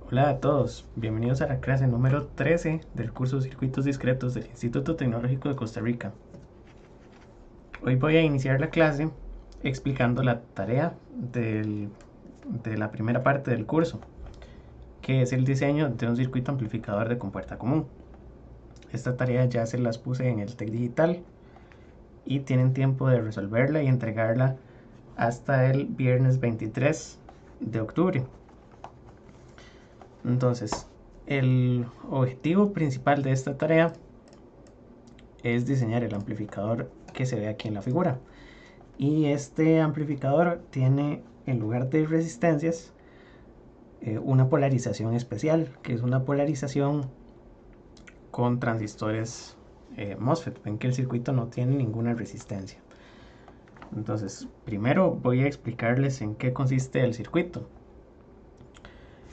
Hola a todos, bienvenidos a la clase número 13 del curso Circuitos Discretos del Instituto Tecnológico de Costa Rica. Hoy voy a iniciar la clase explicando la tarea de la primera parte del curso, que es el diseño de un circuito amplificador de compuerta común. Esta tarea ya se las puse en el TEC Digital y tienen tiempo de resolverla y entregarla hasta el viernes 23 de octubre. Entonces, el objetivo principal de esta tarea es diseñar el amplificador que se ve aquí en la figura. Y este amplificador tiene, en lugar de resistencias, una polarización especial, que es una polarización con transistores MOSFET. Ven que el circuito no tiene ninguna resistencia. Entonces, primero voy a explicarles en qué consiste el circuito.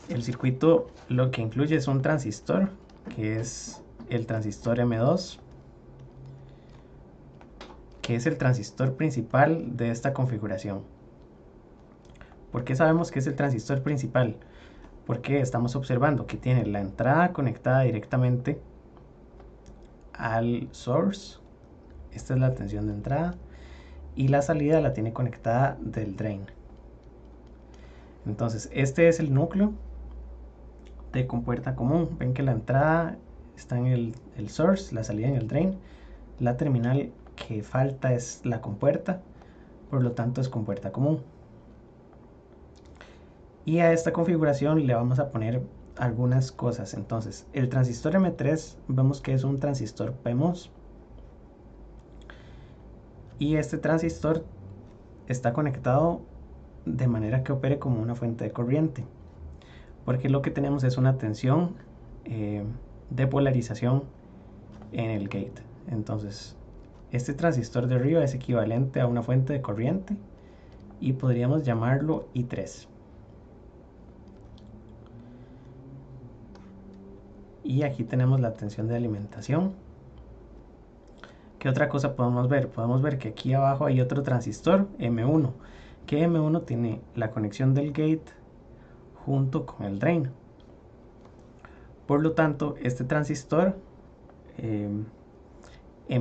El circuito lo que incluye es un transistor, que es el transistor M2, que es el transistor principal de esta configuración. ¿Por qué sabemos que es el transistor principal? Porque estamos observando que tiene la entrada conectada directamente al source. Esta es la tensión de entrada. Y la salida la tiene conectada del drain. Entonces, este es el núcleo de compuerta común. Ven que la entrada está en el source, la salida en el drain. La terminal que falta es la compuerta, por lo tanto es compuerta común. Y a esta configuración le vamos a poner algunas cosas. Entonces, el transistor M3 vemos que es un transistor PMOS. Y este transistor está conectado de manera que opere como una fuente de corriente. Porque lo que tenemos es una tensión de polarización en el gate. Entonces, este transistor de arriba es equivalente a una fuente de corriente y podríamos llamarlo I3. Y aquí tenemos la tensión de alimentación. ¿Qué otra cosa podemos ver? Podemos ver que aquí abajo hay otro transistor, M1, que M1 tiene la conexión del gate junto con el drain. Por lo tanto, este transistor en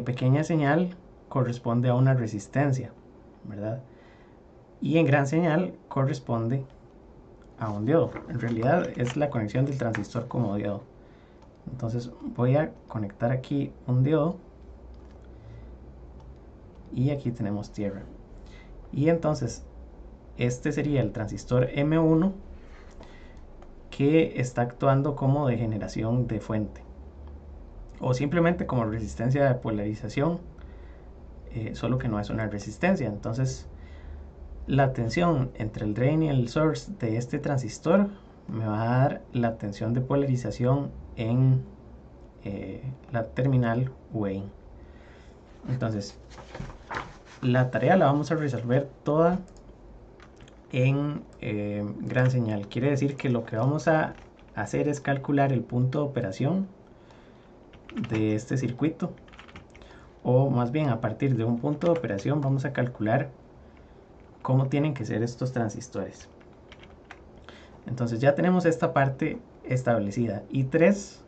pequeña señal corresponde a una resistencia, ¿verdad? Y en gran señal corresponde a un diodo. En realidad es la conexión del transistor como diodo. Entonces voy a conectar aquí un diodo y aquí tenemos tierra. Y entonces este sería el transistor M1 que está actuando como de generación de fuente o simplemente como resistencia de polarización, solo que no es una resistencia. Entonces la tensión entre el drain y el source de este transistor me va a dar la tensión de polarización en la terminal Wayne. Entonces la tarea la vamos a resolver toda en gran señal. Quiere decir que lo que vamos a hacer es calcular el punto de operación de este circuito, o más bien a partir de un punto de operación vamos a calcular cómo tienen que ser estos transistores. Entonces ya tenemos esta parte establecida. I3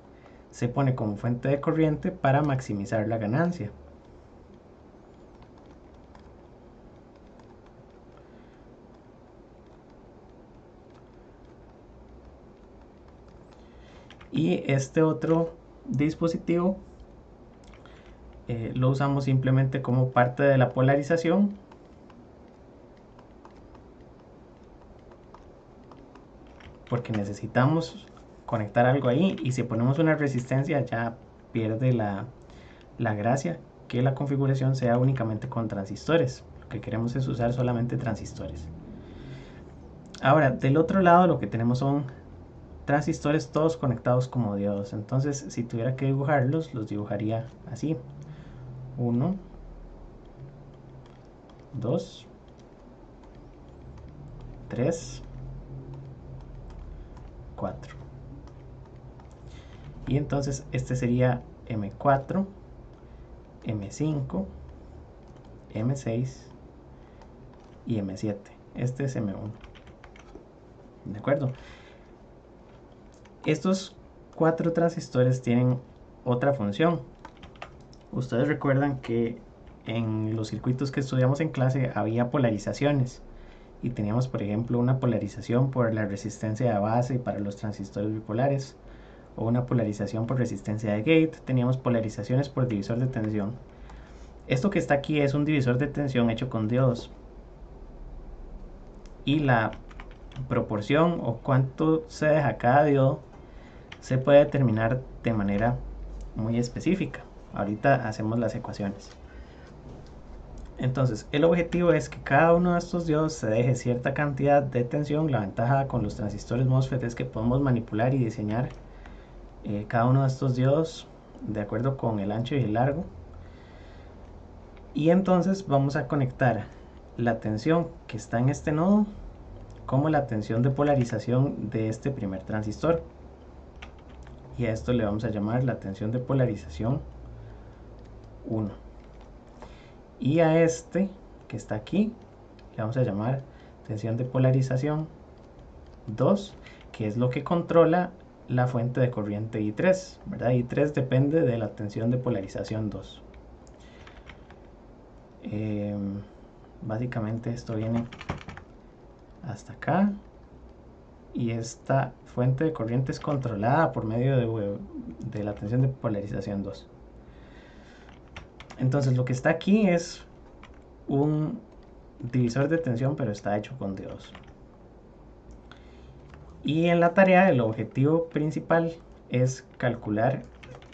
se pone como fuente de corriente para maximizar la ganancia. Y este otro dispositivo lo usamos simplemente como parte de la polarización. Porque necesitamos conectar algo ahí, y si ponemos una resistencia ya pierde la gracia que la configuración sea únicamente con transistores. Lo que queremos es usar solamente transistores. Ahora, del otro lado lo que tenemos son transistores todos conectados como diodos. Entonces, si tuviera que dibujarlos, los dibujaría así: 1, 2, 3, 4. Y entonces este sería M4, M5, M6 y M7. Este es M1. ¿De acuerdo? Estos 4 transistores tienen otra función. Ustedes recuerdan que en los circuitos que estudiamos en clase había polarizaciones y teníamos, por ejemplo, una polarización por la resistencia de base para los transistores bipolares o una polarización por resistencia de gate. Teníamos polarizaciones por divisor de tensión. Esto que está aquí es un divisor de tensión hecho con diodos, y la proporción o cuánto se deja cada diodo se puede determinar de manera muy específica. Ahorita hacemos las ecuaciones. Entonces, el objetivo es que cada uno de estos diodos se deje cierta cantidad de tensión. La ventaja con los transistores MOSFET es que podemos manipular y diseñar cada uno de estos diodos de acuerdo con el ancho y el largo. Y entonces vamos a conectar la tensión que está en este nodo como la tensión de polarización de este primer transistor. Y a esto le vamos a llamar la tensión de polarización 1. Y a este que está aquí le vamos a llamar tensión de polarización 2, que es lo que controla la fuente de corriente I3, ¿verdad? I3 depende de la tensión de polarización 2. Básicamente esto viene hasta acá, y esta fuente de corriente es controlada por medio de la tensión de polarización 2. Entonces lo que está aquí es un divisor de tensión, pero está hecho con diodos. Y en la tarea el objetivo principal es calcular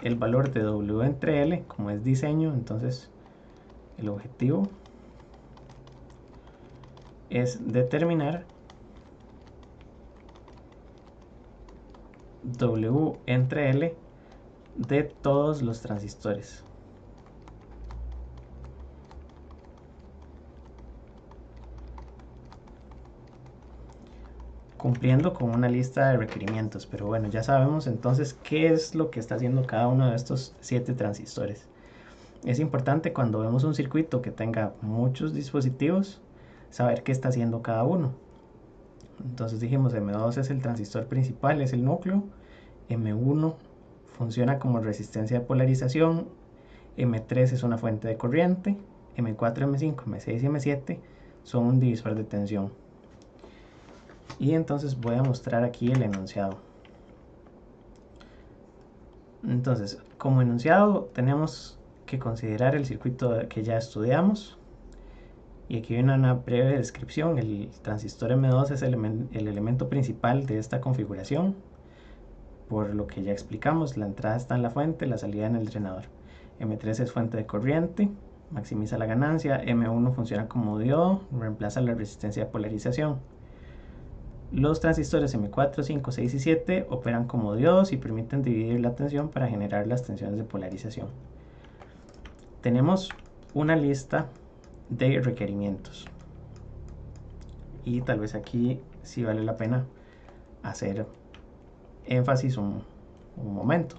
el valor de W entre L, como es diseño. Entonces el objetivo es determinar W entre L de todos los transistores. Cumpliendo con una lista de requerimientos. Pero bueno, ya sabemos entonces qué es lo que está haciendo cada uno de estos 7 transistores. Es importante cuando vemos un circuito que tenga muchos dispositivos saber qué está haciendo cada uno. Entonces dijimos, M2 es el transistor principal, es el núcleo. M1 funciona como resistencia de polarización. M3 es una fuente de corriente. M4, M5, M6 y M7 son un divisor de tensión. Y entonces voy a mostrar aquí el enunciado. Entonces, como enunciado tenemos que considerar el circuito que ya estudiamos. Y aquí viene una breve descripción. El transistor M2 es el elemento principal de esta configuración. Por lo que ya explicamos, la entrada está en la fuente, la salida en el drenador. M3 es fuente de corriente, maximiza la ganancia. M1 funciona como diodo, reemplaza la resistencia de polarización. Los transistores M4, 5, 6 y 7 operan como diodos y permiten dividir la tensión para generar las tensiones de polarización. Tenemos una lista de requerimientos. Y tal vez aquí sí vale la pena hacer énfasis un momento.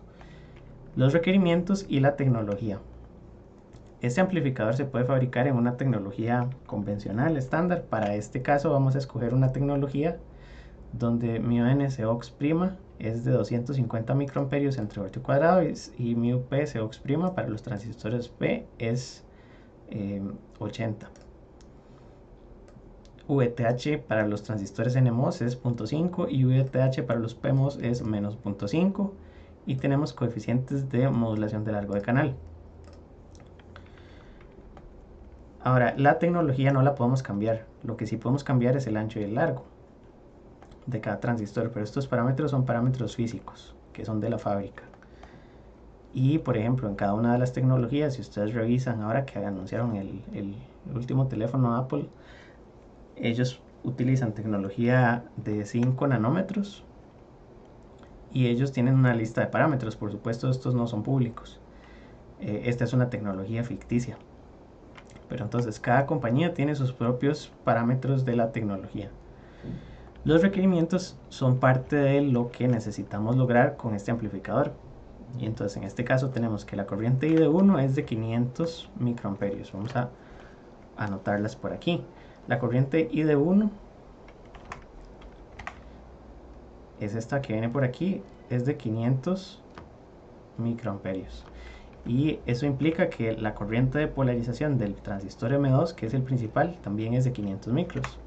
Los requerimientos y la tecnología. Este amplificador se puede fabricar en una tecnología convencional, estándar. Para este caso vamos a escoger una tecnología donde μN Cox' es de 250 microamperios entre voltio cuadrado y μP Cox' para los transistores P es 80. VTH para los transistores NMOS es 0.5 y VTH para los PMOS es menos 0.5, y tenemos coeficientes de modulación de largo de canal. Ahora, la tecnología no la podemos cambiar. Lo que sí podemos cambiar es el ancho y el largo de cada transistor, pero estos parámetros son parámetros físicos que son de la fábrica. Y por ejemplo, en cada una de las tecnologías, si ustedes revisan ahora que anunciaron el último teléfono Apple, ellos utilizan tecnología de 5 nanómetros y ellos tienen una lista de parámetros. Por supuesto, estos no son públicos. Esta es una tecnología ficticia. Pero entonces cada compañía tiene sus propios parámetros de la tecnología. Los requerimientos son parte de lo que necesitamos lograr con este amplificador. Y entonces en este caso tenemos que la corriente I de 1 es de 500 microamperios. Vamos a anotarlas por aquí. La corriente I de 1 es esta que viene por aquí, es de 500 microamperios. Y eso implica que la corriente de polarización del transistor M2, que es el principal, también es de 500 micros.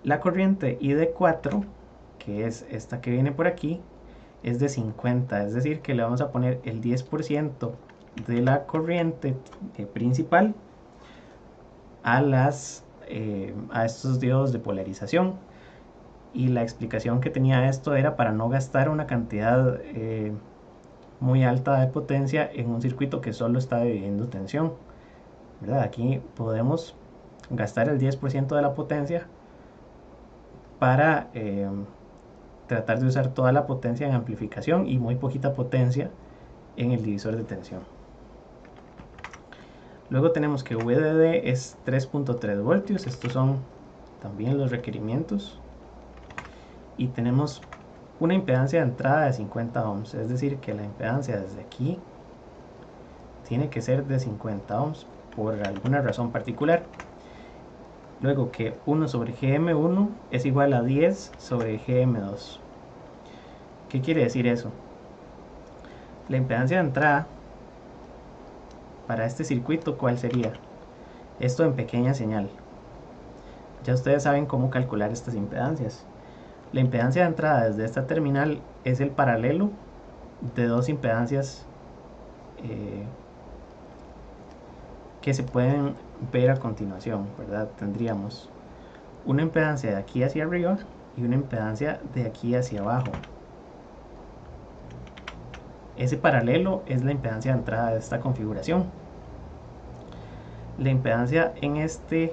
La corriente ID4, que es esta que viene por aquí, es de 50, es decir que le vamos a poner el 10% de la corriente principal a estos diodos de polarización. Y la explicación que tenía esto era para no gastar una cantidad muy alta de potencia en un circuito que solo está dividiendo tensión, ¿verdad? Aquí podemos gastar el 10% de la potencia para tratar de usar toda la potencia en amplificación y muy poquita potencia en el divisor de tensión. Luego tenemos que VDD es 3.3 voltios, estos son también los requerimientos. Y tenemos una impedancia de entrada de 50 ohms, es decir que la impedancia desde aquí tiene que ser de 50 ohms por alguna razón particular. Luego que 1 sobre GM1 es igual a 10 sobre GM2. ¿Qué quiere decir eso? La impedancia de entrada para este circuito, ¿cuál sería? Esto en pequeña señal. Ya ustedes saben cómo calcular estas impedancias. La impedancia de entrada desde esta terminal es el paralelo de dos impedancias que se pueden ver a continuación, ¿verdad? Tendríamos una impedancia de aquí hacia arriba y una impedancia de aquí hacia abajo. Ese paralelo es la impedancia de entrada de esta configuración. La impedancia en este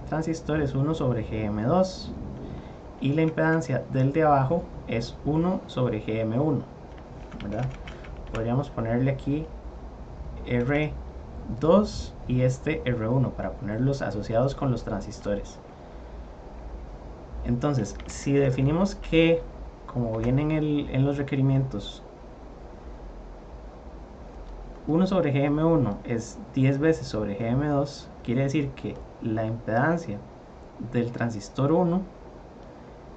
transistor es 1 sobre GM2 y la impedancia del de abajo es 1 sobre GM1, ¿verdad? Podríamos ponerle aquí R2 y este R1 para ponerlos asociados con los transistores. Entonces, si definimos que, como viene en los requerimientos, 1 sobre GM1 es 10 veces sobre GM2, quiere decir que la impedancia del transistor 1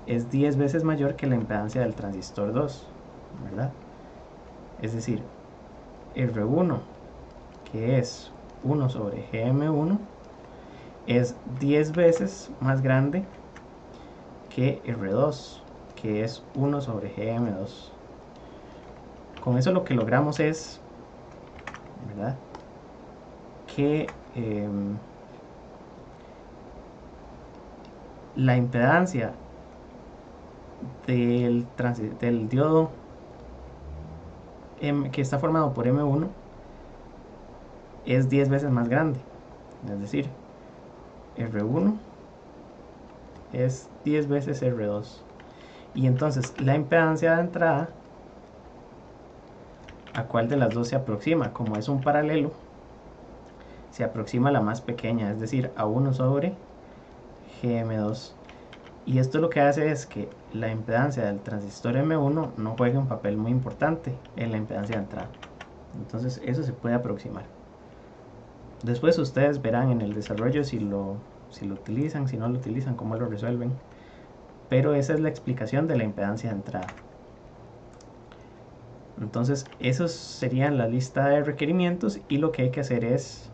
es 10 veces mayor que la impedancia del transistor 2, ¿verdad? Es decir, R1, que es 1 sobre GM1, es 10 veces más grande que R2, que es 1 sobre GM2. Con eso lo que logramos es, ¿verdad?, que la impedancia del diodo que está formado por M1 es 10 veces más grande, es decir, R1 es 10 veces R2. Y entonces la impedancia de entrada, ¿a cuál de las dos se aproxima? Como es un paralelo, se aproxima a la más pequeña, es decir, a 1 sobre GM2. Y esto lo que hace es que la impedancia del transistor M1 no juegue un papel muy importante en la impedancia de entrada. Entonces eso se puede aproximar. Después ustedes verán en el desarrollo si lo utilizan, si no lo utilizan, cómo lo resuelven. Pero esa es la explicación de la impedancia de entrada. Entonces esos serían la lista de requerimientos y lo que hay que hacer es,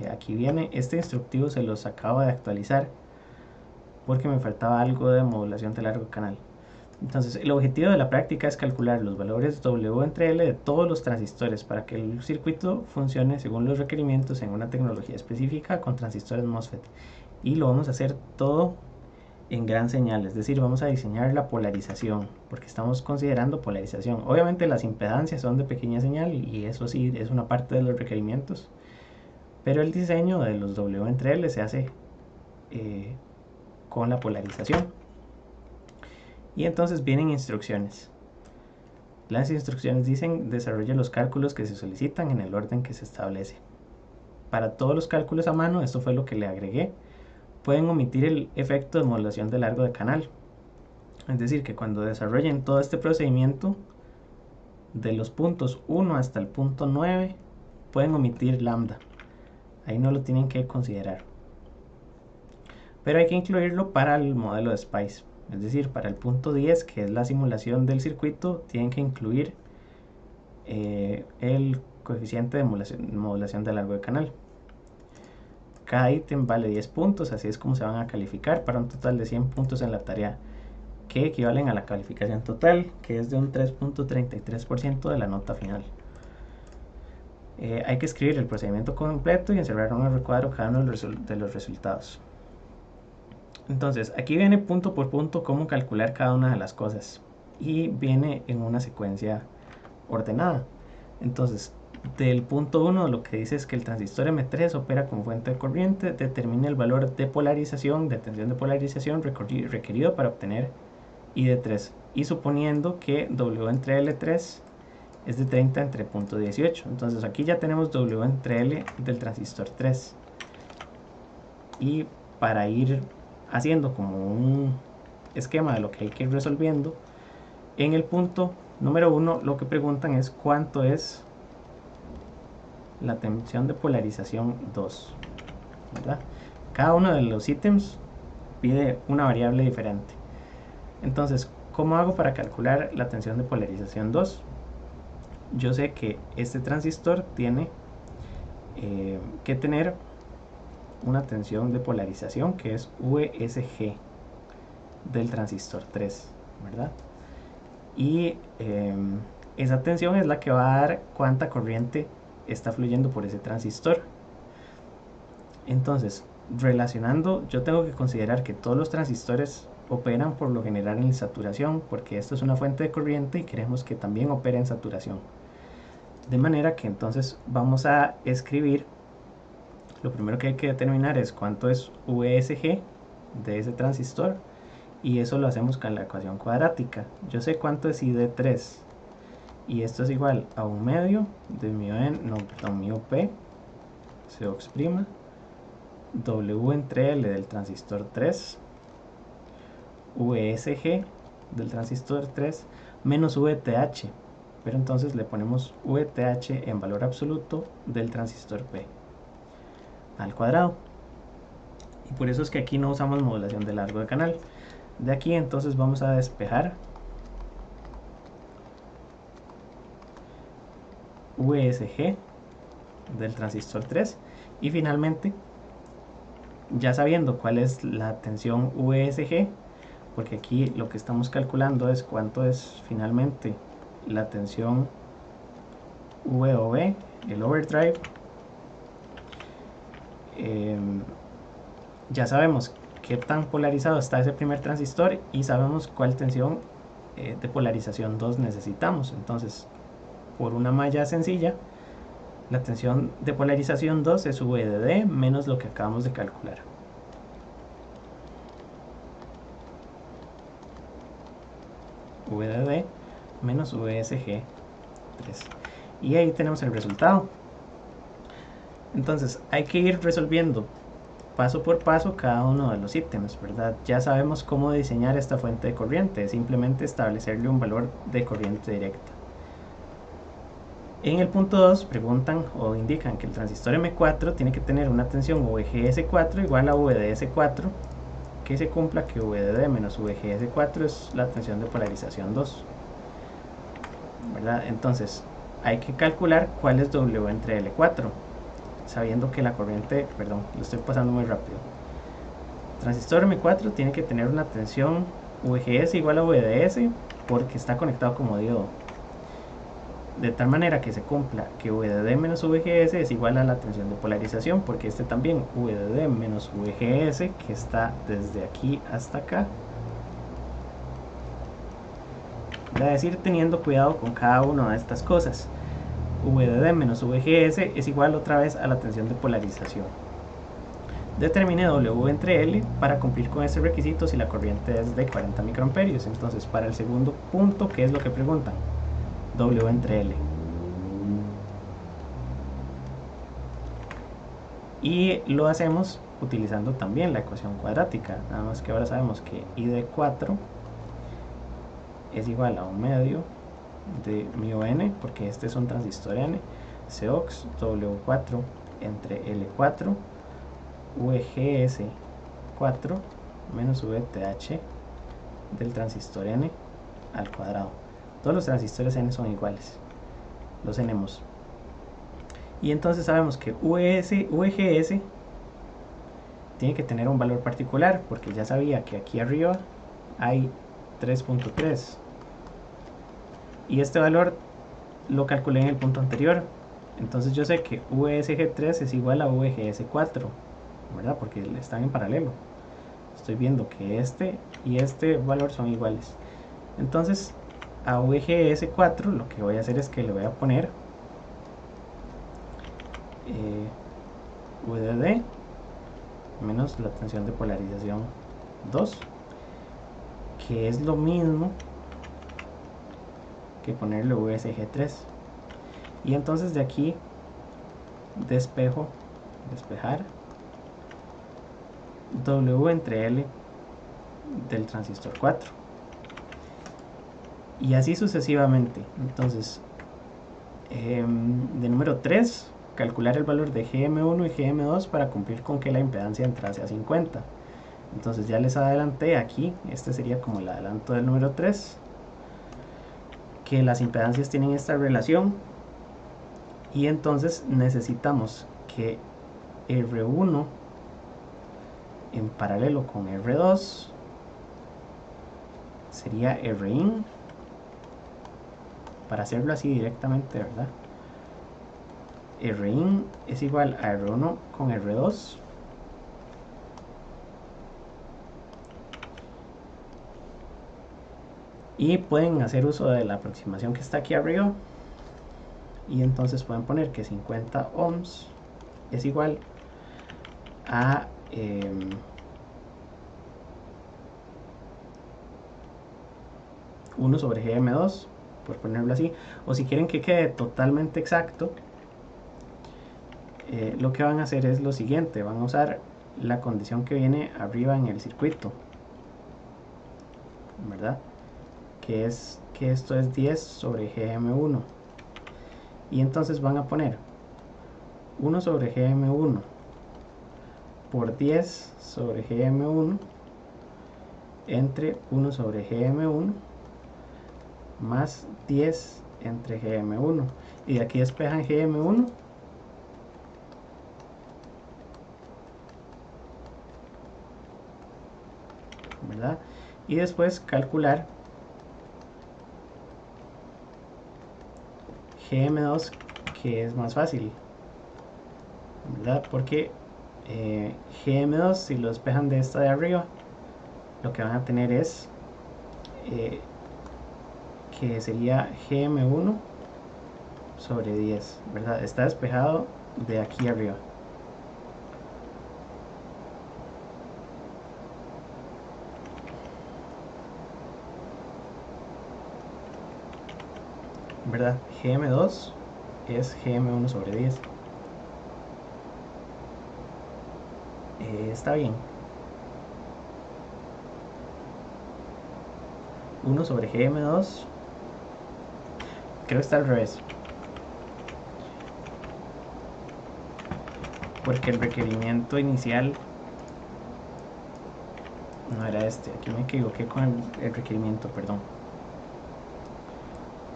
aquí viene, este instructivo se los acabo de actualizar porque me faltaba algo de modulación de largo canal. Entonces el objetivo de la práctica es calcular los valores W entre L de todos los transistores para que el circuito funcione según los requerimientos en una tecnología específica con transistores MOSFET. Y lo vamos a hacer todo en gran señal, es decir, vamos a diseñar la polarización, porque estamos considerando polarización. Obviamente las impedancias son de pequeña señal y eso sí es una parte de los requerimientos, pero el diseño de los W entre L se hace con la polarización. Y entonces vienen instrucciones. Las instrucciones dicen: desarrolla los cálculos que se solicitan en el orden que se establece. Para todos los cálculos a mano, esto fue lo que le agregué, pueden omitir el efecto de modulación de largo de canal. Es decir, que cuando desarrollen todo este procedimiento, de los puntos 1 hasta el punto 9, pueden omitir lambda. Ahí no lo tienen que considerar. Pero hay que incluirlo para el modelo de SPICE. Es decir, para el punto 10, que es la simulación del circuito, tienen que incluir el coeficiente de modulación de largo de canal. Cada ítem vale 10 puntos, así es como se van a calificar para un total de 100 puntos en la tarea, que equivalen a la calificación total, que es de un 3.33% de la nota final. Hay que escribir el procedimiento completo y encerrar en un recuadro cada uno de los resultados. Entonces, aquí viene punto por punto cómo calcular cada una de las cosas, y viene en una secuencia ordenada. Entonces, del punto 1 lo que dice es que el transistor M3 opera como fuente de corriente, determina el valor de polarización, de tensión de polarización requerido para obtener ID3, y suponiendo que W entre L3 es de 30 entre 0.18. Entonces aquí ya tenemos W entre L del transistor 3, y para ir haciendo como un esquema de lo que hay que ir resolviendo, en el punto número 1 lo que preguntan es cuánto es la tensión de polarización 2, ¿verdad? Cada uno de los ítems pide una variable diferente. Entonces, ¿cómo hago para calcular la tensión de polarización 2? Yo sé que este transistor tiene que tener una tensión de polarización que es VSG del transistor 3, ¿verdad? Y esa tensión es la que va a dar cuánta corriente está fluyendo por ese transistor. Entonces, relacionando, yo tengo que considerar que todos los transistores operan por lo general en saturación, porque esto es una fuente de corriente y queremos que también opere en saturación. De manera que entonces vamos a escribir, lo primero que hay que determinar es cuánto es VSG de ese transistor, y eso lo hacemos con la ecuación cuadrática. Yo sé cuánto es ID3, y esto es igual a un medio de mu P Cox', W entre L del transistor 3, VSG del transistor 3, menos VTH, pero entonces le ponemos VTH en valor absoluto del transistor P al cuadrado. Y por eso es que aquí no usamos modulación de largo de canal. De aquí entonces vamos a despejar VSG del transistor 3, y finalmente, ya sabiendo cuál es la tensión VSG, porque aquí lo que estamos calculando es cuánto es finalmente la tensión VOV, el overdrive, ya sabemos qué tan polarizado está ese primer transistor y sabemos cuál tensión de polarización 2 necesitamos. Entonces, por una malla sencilla, la tensión de polarización 2 es V de D menos lo que acabamos de calcular. V de D menos VSG 3. Y ahí tenemos el resultado. Entonces hay que ir resolviendo paso por paso cada uno de los ítems, ¿verdad? Ya sabemos cómo diseñar esta fuente de corriente, simplemente establecerle un valor de corriente directa. En el punto 2 preguntan o indican que el transistor M4 tiene que tener una tensión VGS4 igual a VDS4, que se cumpla que VDD menos VGS4 es la tensión de polarización 2, ¿verdad? Entonces hay que calcular cuál es W entre L4, sabiendo que la corriente, perdón, lo estoy pasando muy rápido. El transistor M4 tiene que tener una tensión VGS igual a VDS porque está conectado como diodo, de tal manera que se cumpla que VDD menos VGS es igual a la tensión de polarización, porque este también VDD menos VGS, que está desde aquí hasta acá, es decir, teniendo cuidado con cada una de estas cosas. VDD menos VGS es igual otra vez a la tensión de polarización. Determine W entre L para cumplir con este requisito si la corriente es de 40 microamperios. Entonces, para el segundo punto, ¿qué es lo que preguntan? W entre L. Y lo hacemos utilizando también la ecuación cuadrática, nada más que ahora sabemos que I de 4 es igual a un medio de mu n, porque este es un transistor n, Cox W4 entre L4 VGS 4 menos VTH del transistor N al cuadrado. Todos los transistores N son iguales, los NMOS. Y entonces sabemos que VGS tiene que tener un valor particular, porque ya sabía que aquí arriba hay 3.3 y este valor lo calculé en el punto anterior. Entonces yo sé que VSG3 es igual a VGS4, ¿verdad? Porque están en paralelo. Estoy viendo que este y este valor son iguales. Entonces a VGS4 lo que voy a hacer es que le voy a poner VDD menos la tensión de polarización 2, que es lo mismo que ponerle VSG3. Y entonces de aquí despejar W entre L del transistor 4 y así sucesivamente. Entonces de número 3, calcular el valor de GM1 y GM2 para cumplir con que la impedancia entrase a 50. Entonces ya les adelanté aquí, este sería como el adelanto del número 3, que las impedancias tienen esta relación, y entonces necesitamos que R1 en paralelo con R2 sería Rin, para hacerlo así directamente, ¿verdad? Rin es igual a R1 con R2 y pueden hacer uso de la aproximación que está aquí arriba, y entonces pueden poner que 50 ohms es igual a 1 sobre GM2, por ponerlo así. O si quieren que quede totalmente exacto, lo que van a hacer es lo siguiente: van a usar la condición que viene arriba en el circuito, ¿verdad? Que es que esto es 10 sobre GM1, y entonces van a poner 1 sobre GM1 por 10 sobre GM1 entre 1 sobre GM1 más 10 entre GM1, y de aquí despejan GM1 ¿verdad? Y después calcular GM2, que es más fácil, ¿verdad? Porque GM2, si lo despejan de esta de arriba, lo que van a tener es que sería GM1 sobre 10, ¿verdad? Está despejado de aquí arriba. ¿Verdad? GM2 es GM1 sobre 10. Está bien. 1 sobre GM2 creo que está al revés, porque el requerimiento inicial no era este. Aquí me equivoqué con el requerimiento, perdón.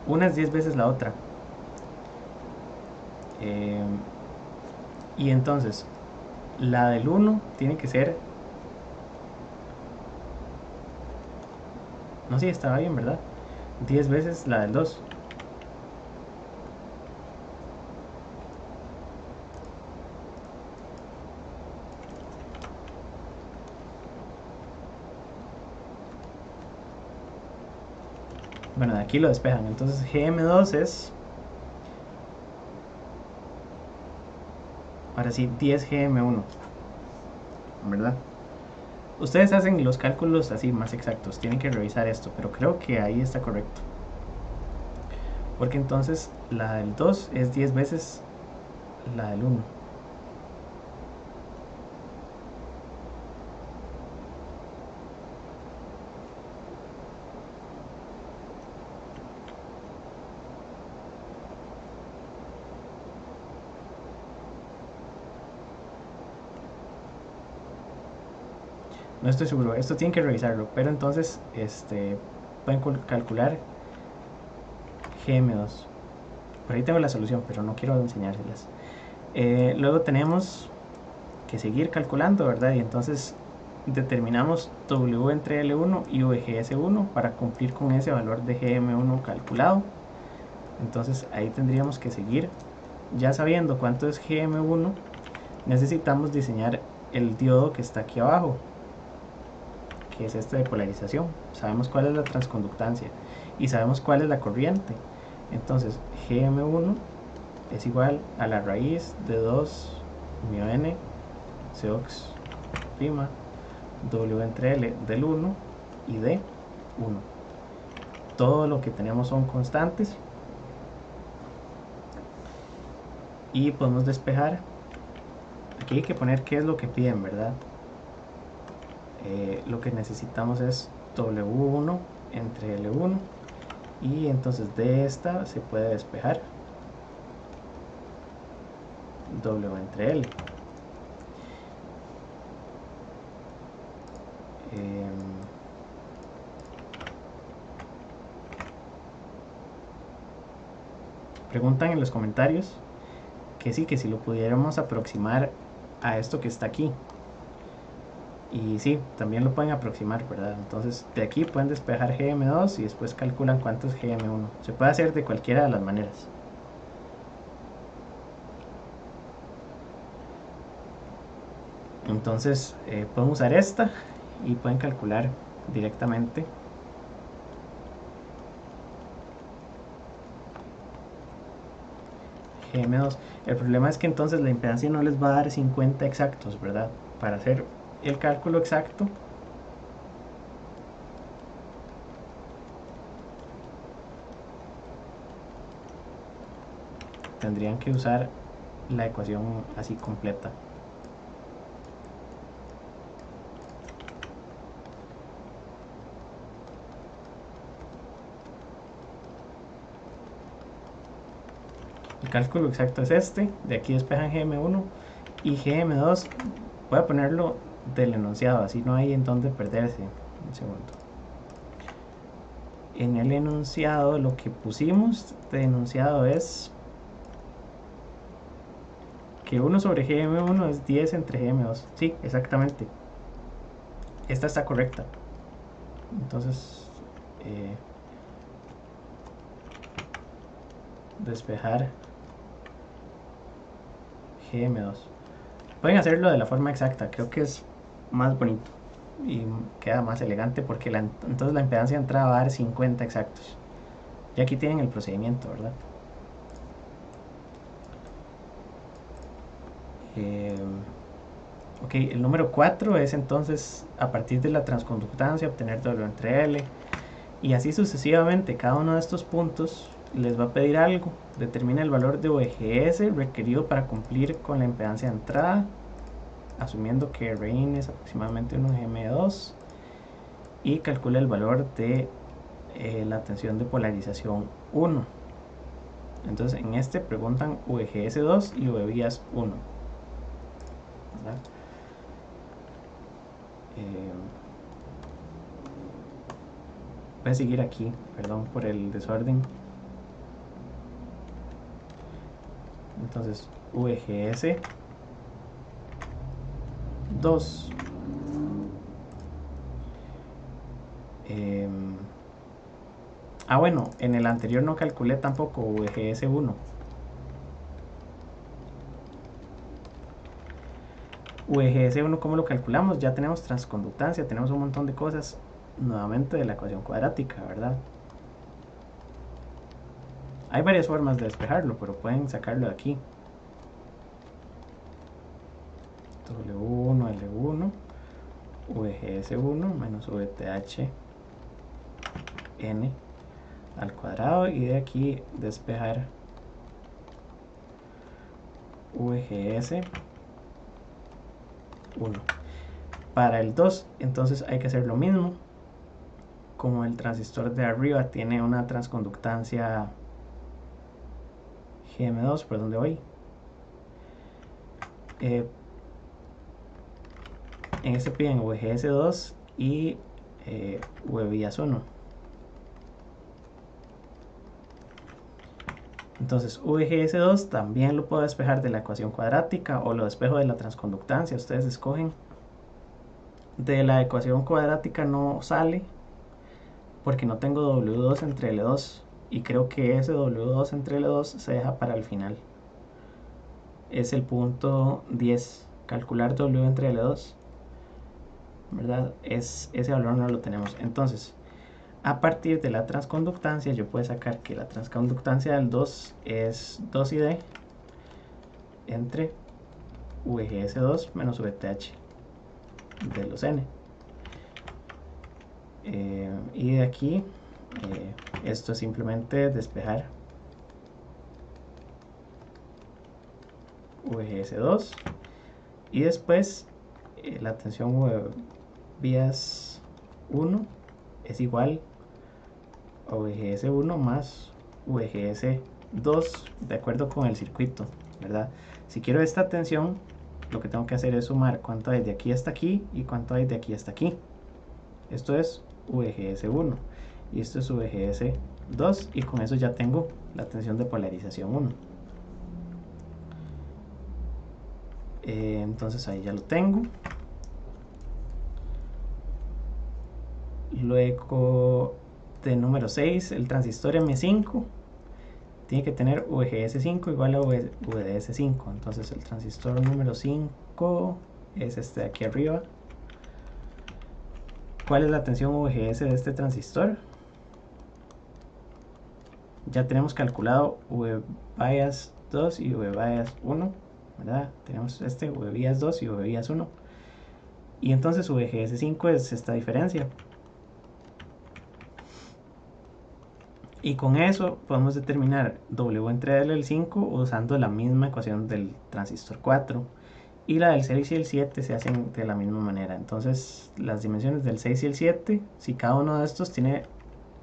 Una es 10 veces la otra. Y entonces la del 1 tiene que ser... No, sí, estaba bien, ¿verdad? 10 veces la del 2. Bueno, de aquí lo despejan. Entonces GM2 es... Ahora sí, 10 GM1, ¿verdad? Ustedes hacen los cálculos así más exactos. Tienen que revisar esto, pero creo que ahí está correcto. Porque entonces la del 2 es 10 veces la del 1. No estoy seguro, esto tienen que revisarlo, pero entonces pueden calcular GM2. Por ahí tengo la solución, pero no quiero enseñárselas. Luego tenemos que seguir calculando, ¿verdad? Y entonces determinamos W entre L1 y VGS1 para cumplir con ese valor de GM1 calculado. Entonces ahí tendríamos que seguir. Ya sabiendo cuánto es GM1, necesitamos diseñar el diodo que está aquí abajo, que es este de polarización. Sabemos cuál es la transconductancia y sabemos cuál es la corriente. Entonces GM1 es igual a la raíz de 2 μn Cox' W entre L del 1 y de 1. Todo lo que tenemos son constantes y podemos despejar. Aquí hay que poner qué es lo que piden, ¿verdad? Lo que necesitamos es W1 entre L1 y entonces de esta se puede despejar W entre L. Preguntan en los comentarios que sí, que si lo pudiéramos aproximar a esto que está aquí. Y sí, también lo pueden aproximar, ¿verdad? Entonces de aquí pueden despejar GM2 y después calculan cuánto es GM1. Se puede hacer de cualquiera de las maneras. Entonces pueden usar esta y pueden calcular directamente GM2. El problema es que entonces la impedancia no les va a dar 50 exactos, ¿verdad? Para hacer el cálculo exacto tendrían que usar la ecuación así completa. El cálculo exacto es este. De aquí despejan GM1 y GM2. Voy a ponerlo del enunciado, así no hay en dónde perderse. Un segundo. En el enunciado lo que pusimos de enunciado es que 1 sobre GM1 es 10 entre GM2. Sí, exactamente. Esta está correcta. Entonces, despejar GM2. Pueden hacerlo de la forma exacta, creo que es más bonito y queda más elegante porque entonces la impedancia de entrada va a dar 50 exactos. Y aquí tienen el procedimiento, ¿verdad? Ok, el número 4 es entonces a partir de la transconductancia obtener W entre L y así sucesivamente. Cada uno de estos puntos les va a pedir algo. Determina el valor de VGS requerido para cumplir con la impedancia de entrada, asumiendo que Rein es aproximadamente 1 GM2 y calcula el valor de la tensión de polarización 1. Entonces en este preguntan VGS2 y VBIAS 1. ¿Verdad? Voy a seguir aquí, perdón por el desorden. Entonces VGS 2 bueno, en el anterior no calculé tampoco VGS 1. VGS 1, ¿cómo lo calculamos? Ya tenemos transconductancia, tenemos un montón de cosas nuevamente de la ecuación cuadrática, ¿verdad? Hay varias formas de despejarlo, pero pueden sacarlo de aquí. W1, L1, VGS1 menos VTH N al cuadrado y de aquí despejar VGS 1. Para el 2 entonces hay que hacer lo mismo. Como el transistor de arriba tiene una transconductancia GM2, por donde voy, En este piden VGS2 y VBIAS 1. Entonces VGS2 también lo puedo despejar de la ecuación cuadrática o lo despejo de la transconductancia, ustedes escogen. De la ecuación cuadrática no sale porque no tengo W2 entre L2 y creo que ese W2 entre L2 se deja para el final. Es el punto 10, calcular W entre L2, ¿verdad? Ese valor no lo tenemos. Entonces, a partir de la transconductancia, yo puedo sacar que la transconductancia del 2 es 2ID entre VGS2 menos VTH de los N. Y de aquí, esto es simplemente despejar VGS2 y después la tensión VBIAS 1 es igual a VGS1 más VGS2 de acuerdo con el circuito, ¿verdad? Si quiero esta tensión, lo que tengo que hacer es sumar cuánto hay de aquí hasta aquí y cuánto hay de aquí hasta aquí. Esto es VGS1 y esto es VGS2 y con eso ya tengo la tensión de polarización 1. Entonces ahí ya lo tengo. Luego de número 6, el transistor M5 tiene que tener VGS5 igual a VDS5. Entonces el transistor número 5 es este de aquí arriba. ¿Cuál es la tensión VGS de este transistor? Ya tenemos calculado VBIAS 2 y VBIAS 1, ¿verdad? Tenemos este VBIAS 2 y VBIAS 1. Y entonces VGS5 es esta diferencia. Y con eso podemos determinar W entre L del 5 usando la misma ecuación del transistor 4. Y la del 6 y el 7 se hacen de la misma manera. Entonces las dimensiones del 6 y el 7, si cada uno de estos tiene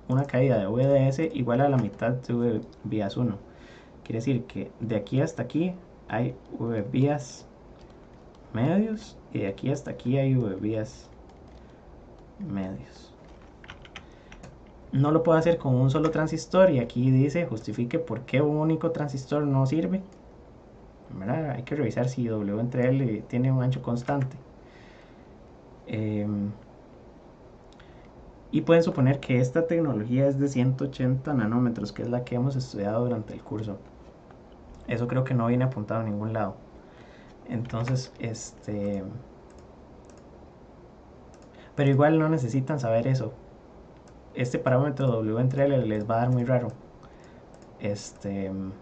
una caída de VDS igual a la mitad de VBIAS 1. Quiere decir que de aquí hasta aquí hay VBIAS medios y de aquí hasta aquí hay VBIAS medios. No lo puedo hacer con un solo transistor y aquí dice justifique por qué un único transistor no sirve, ¿verdad? Hay que revisar si W entre L tiene un ancho constante. Y pueden suponer que esta tecnología es de 180 nanómetros, que es la que hemos estudiado durante el curso. Eso creo que no viene apuntado en ningún lado. Entonces, pero igual no necesitan saber eso. Este parámetro W entre L les va a dar muy raro. En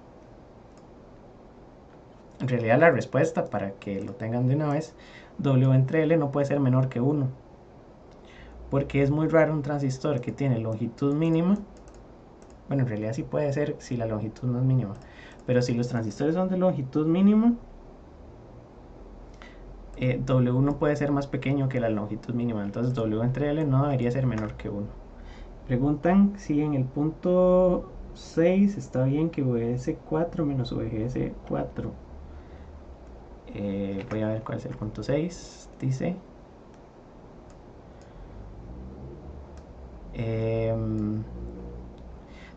realidad la respuesta, para que lo tengan de una vez, W entre L no puede ser menor que 1. Porque es muy raro un transistor que tiene longitud mínima. Bueno, en realidad sí puede ser si la longitud no es mínima. Pero si los transistores son de longitud mínima, W no puede ser más pequeño que la longitud mínima. Entonces W entre L no debería ser menor que 1. Preguntan si en el punto 6 está bien que VS4 menos VGS4. Voy a ver cuál es el punto 6. Dice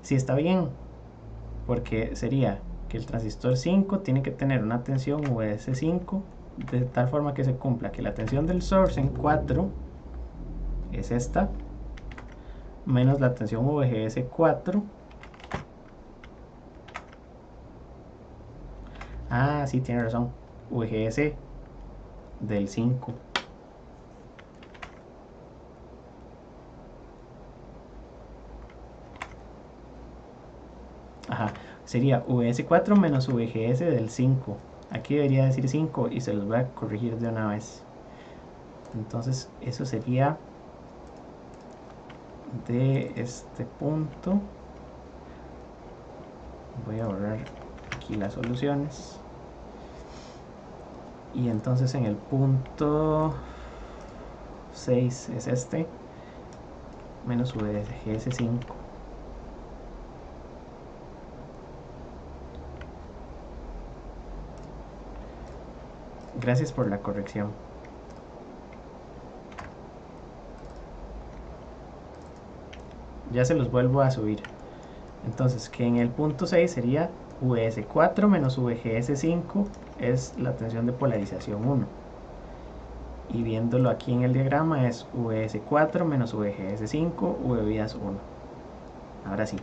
si está bien, porque sería que el transistor 5 tiene que tener una tensión VS5 de tal forma que se cumpla que la tensión del source en 4 es esta menos la tensión VGS4. Ah, sí, tiene razón, VGS del 5. Ajá, sería VS4 menos VGS del 5. Aquí debería decir 5 y se los voy a corregir de una vez. Entonces eso sería de este punto. Voy a borrar aquí las soluciones. Y entonces en el punto 6 es este menos VGS5. Gracias por la corrección. ya se los vuelvo a subir. Entonces, que en el punto 6 sería VS4 menos VGS5 es la tensión de polarización 1. Y viéndolo aquí en el diagrama es VS4 menos VGS5, VBIAS 1. Ahora sí.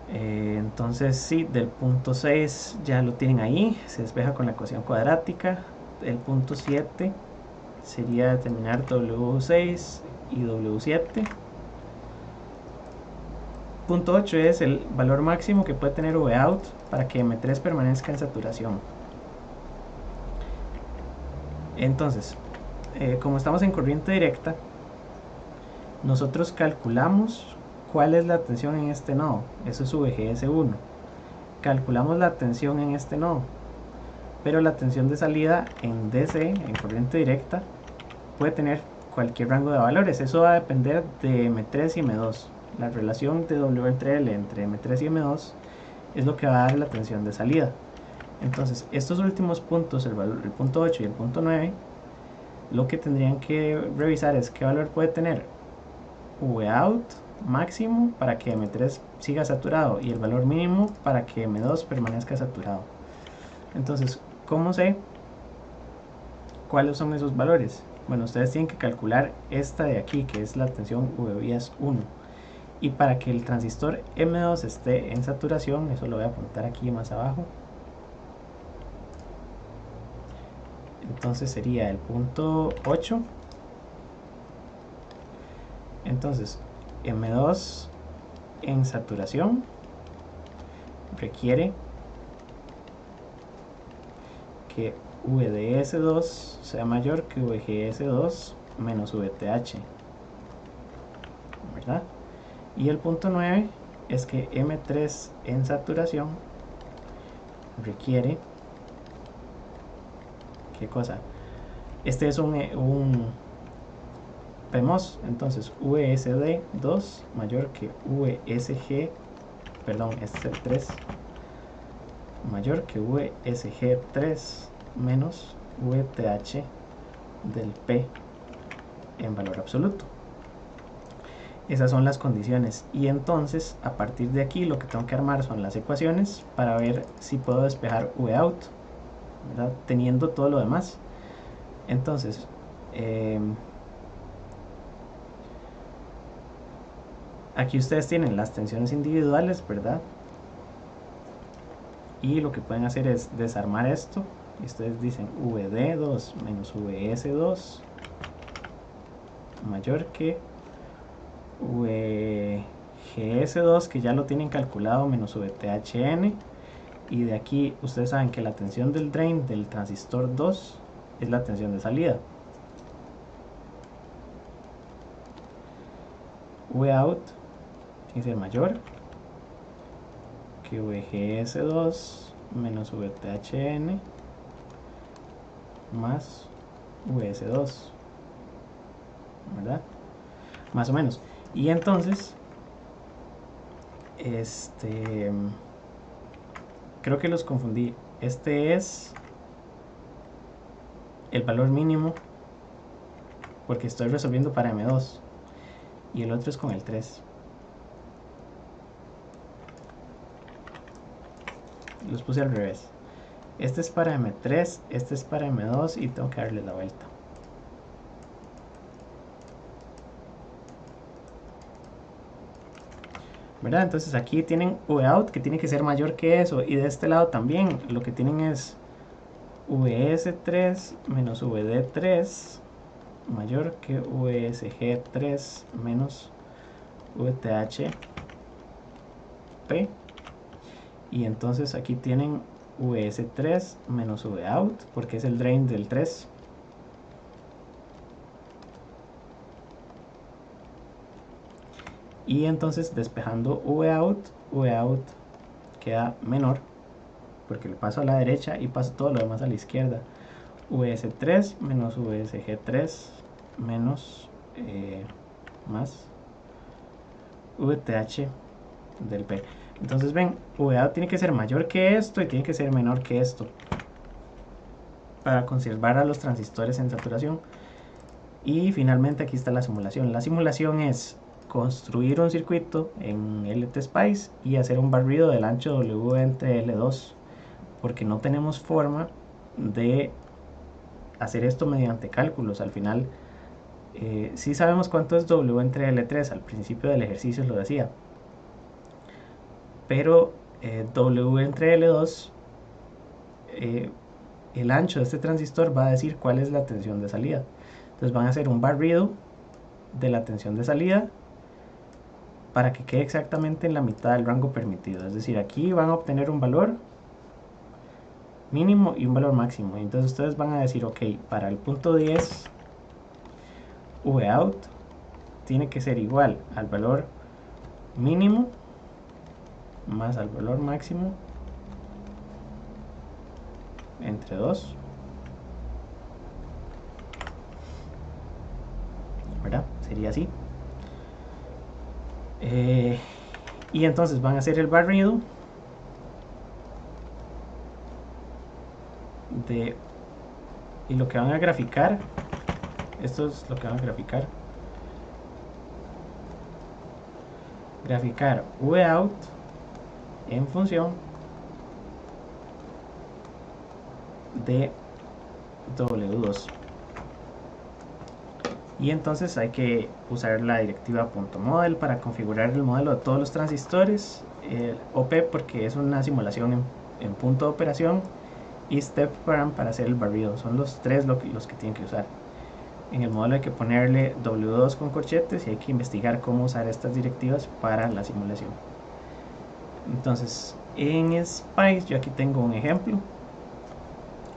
Entonces sí, del punto 6 ya lo tienen ahí, se despeja con la ecuación cuadrática. El punto 7 sería determinar W6 y W7. Punto 8 es el valor máximo que puede tener Vout para que M3 permanezca en saturación. Entonces, como estamos en corriente directa, nosotros calculamos cuál es la tensión en este nodo. Eso es VGS1. Calculamos la tensión en este nodo, pero la tensión de salida en DC, en corriente directa, puede tener cualquier rango de valores. Eso va a depender de M3 y M2. La relación de W entre L entre M3 y M2 es lo que va a dar la tensión de salida. Entonces, estos últimos puntos, el punto 8 y el punto 9, lo que tendrían que revisar es qué valor puede tener Vout máximo para que M3 siga saturado y el valor mínimo para que M2 permanezca saturado. Entonces, ¿cómo sé cuáles son esos valores? Bueno, ustedes tienen que calcular esta de aquí, que es la tensión VBIAS 1. Y para que el transistor M2 esté en saturación, eso lo voy a apuntar aquí más abajo. Entonces sería el punto 8. Entonces, M2 en saturación requiere que VDS2 sea mayor que VGS2 menos VTH, ¿verdad? Y el punto 9 es que M3 en saturación requiere, ¿qué cosa? Este es un PMOS, entonces VSD2 mayor que VSG, perdón, este es el 3, mayor que VSG3 menos VTH del P en valor absoluto. Esas son las condiciones, y entonces a partir de aquí lo que tengo que armar son las ecuaciones para ver si puedo despejar Vout, ¿verdad? Teniendo todo lo demás. Entonces aquí ustedes tienen las tensiones individuales, ¿verdad? Y lo que pueden hacer es desarmar esto y ustedes dicen VD2 menos VS2 mayor que VGS2, que ya lo tienen calculado, menos VTHN. Y de aquí ustedes saben que la tensión del drain del transistor 2 es la tensión de salida. Vout tiene que ser mayor que VGS2 menos VTHN más VS2, ¿verdad? Más o menos. Y entonces creo que los confundí. Este es el valor mínimo porque estoy resolviendo para M2 y el otro es con el 3. Los puse al revés. Este es para M3, este es para M2 y tengo que darle la vuelta. ¿Verdad? Entonces aquí tienen Vout que tiene que ser mayor que eso, y de este lado también lo que tienen es VS3 menos VD3 mayor que VSG3 menos VTH P, y entonces aquí tienen VS3 menos Vout porque es el drain del 3. Y entonces despejando Vout queda menor porque le paso a la derecha y paso todo lo demás a la izquierda. VS3 menos VSG3 menos más VTH del P. Entonces ven, Vout tiene que ser mayor que esto y tiene que ser menor que esto para conservar a los transistores en saturación. Y finalmente aquí está la simulación. La simulación es construir un circuito en LTSpice y hacer un barrido del ancho W entre L2, porque no tenemos forma de hacer esto mediante cálculos. Al final sí sabemos cuánto es W entre L3, al principio del ejercicio lo decía, pero W entre L2, el ancho de este transistor va a decir cuál es la tensión de salida. Entonces van a hacer un barrido de la tensión de salida para que quede exactamente en la mitad del rango permitido. Es decir, aquí van a obtener un valor mínimo y un valor máximo. Entonces ustedes van a decir, ok, para el punto 10, Vout tiene que ser igual al valor mínimo más al valor máximo entre 2, ¿verdad? Sería así. Y entonces van a hacer el barrido de, y lo que van a graficar, esto es lo que van a graficar Vout en función de W2. Y entonces hay que usar la directiva .model para configurar el modelo de todos los transistores, OP porque es una simulación en punto de operación, y step param para hacer el barrido. Son los tres los que tienen que usar. En el modelo hay que ponerle W2 con corchetes y hay que investigar cómo usar estas directivas para la simulación. Entonces en Spice yo aquí tengo un ejemplo.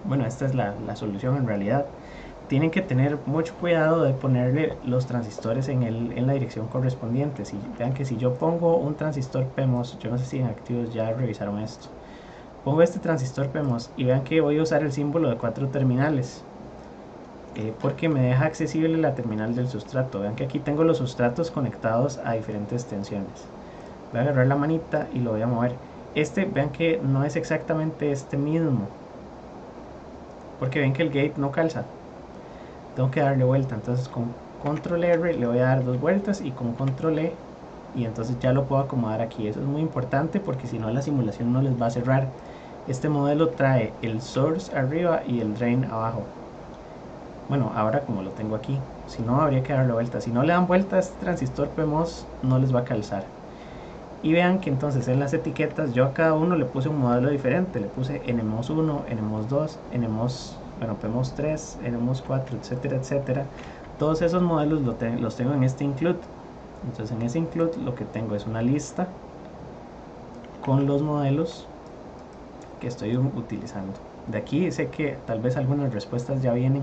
Bueno, esta es la solución en realidad. Tienen que tener mucho cuidado de ponerle los transistores en la dirección correspondiente. Vean que si yo pongo un transistor PMOS, yo no sé si en activos ya revisaron esto, pongo este transistor PMOS y vean que voy a usar el símbolo de 4 terminales, porque me deja accesible la terminal del sustrato. Vean que aquí tengo los sustratos conectados a diferentes tensiones. Voy a agarrar la manita y lo voy a mover. Vean que no es exactamente este mismo, porque ven que el gate no calza. Tengo que darle vuelta, entonces con control R le voy a dar 2 vueltas y con control E, y entonces ya lo puedo acomodar aquí. Eso es muy importante porque si no la simulación no les va a cerrar. Este modelo trae el source arriba y el drain abajo. Bueno, ahora como lo tengo aquí, si no habría que darle vuelta. Si no le dan vuelta a este transistor PMOS no les va a calzar. Y vean que entonces en las etiquetas yo a cada uno le puse un modelo diferente. Le puse NMOS 1, NMOS 2, NMOS, bueno, PMOS 3, NMOS 4, etcétera, etcétera. Todos esos modelos los tengo en este include. Entonces en ese include lo que tengo es una lista con los modelos que estoy utilizando. De aquí sé que tal vez algunas respuestas ya vienen,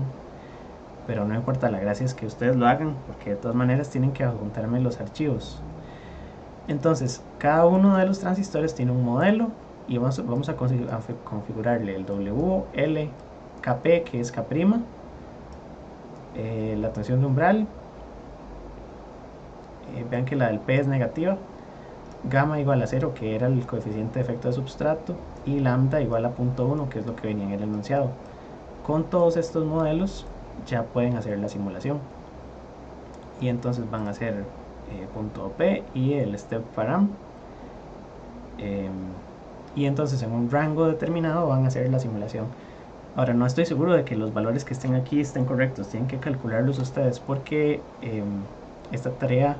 pero no importa, la gracia es que ustedes lo hagan, porque de todas maneras tienen que adjuntarme los archivos. Entonces cada uno de los transistores tiene un modelo y vamos a configurarle el W, L, KP, que es K', la tensión de umbral, vean que la del P es negativa, gamma igual a 0, que era el coeficiente de efecto de substrato, y lambda igual a 0.1, que es lo que venía en el enunciado. Con todos estos modelos ya pueden hacer la simulación, y entonces van a hacer .op y el step param, y entonces en un rango determinado van a hacer la simulación. Ahora no estoy seguro de que los valores que estén aquí estén correctos, tienen que calcularlos ustedes, porque esta tarea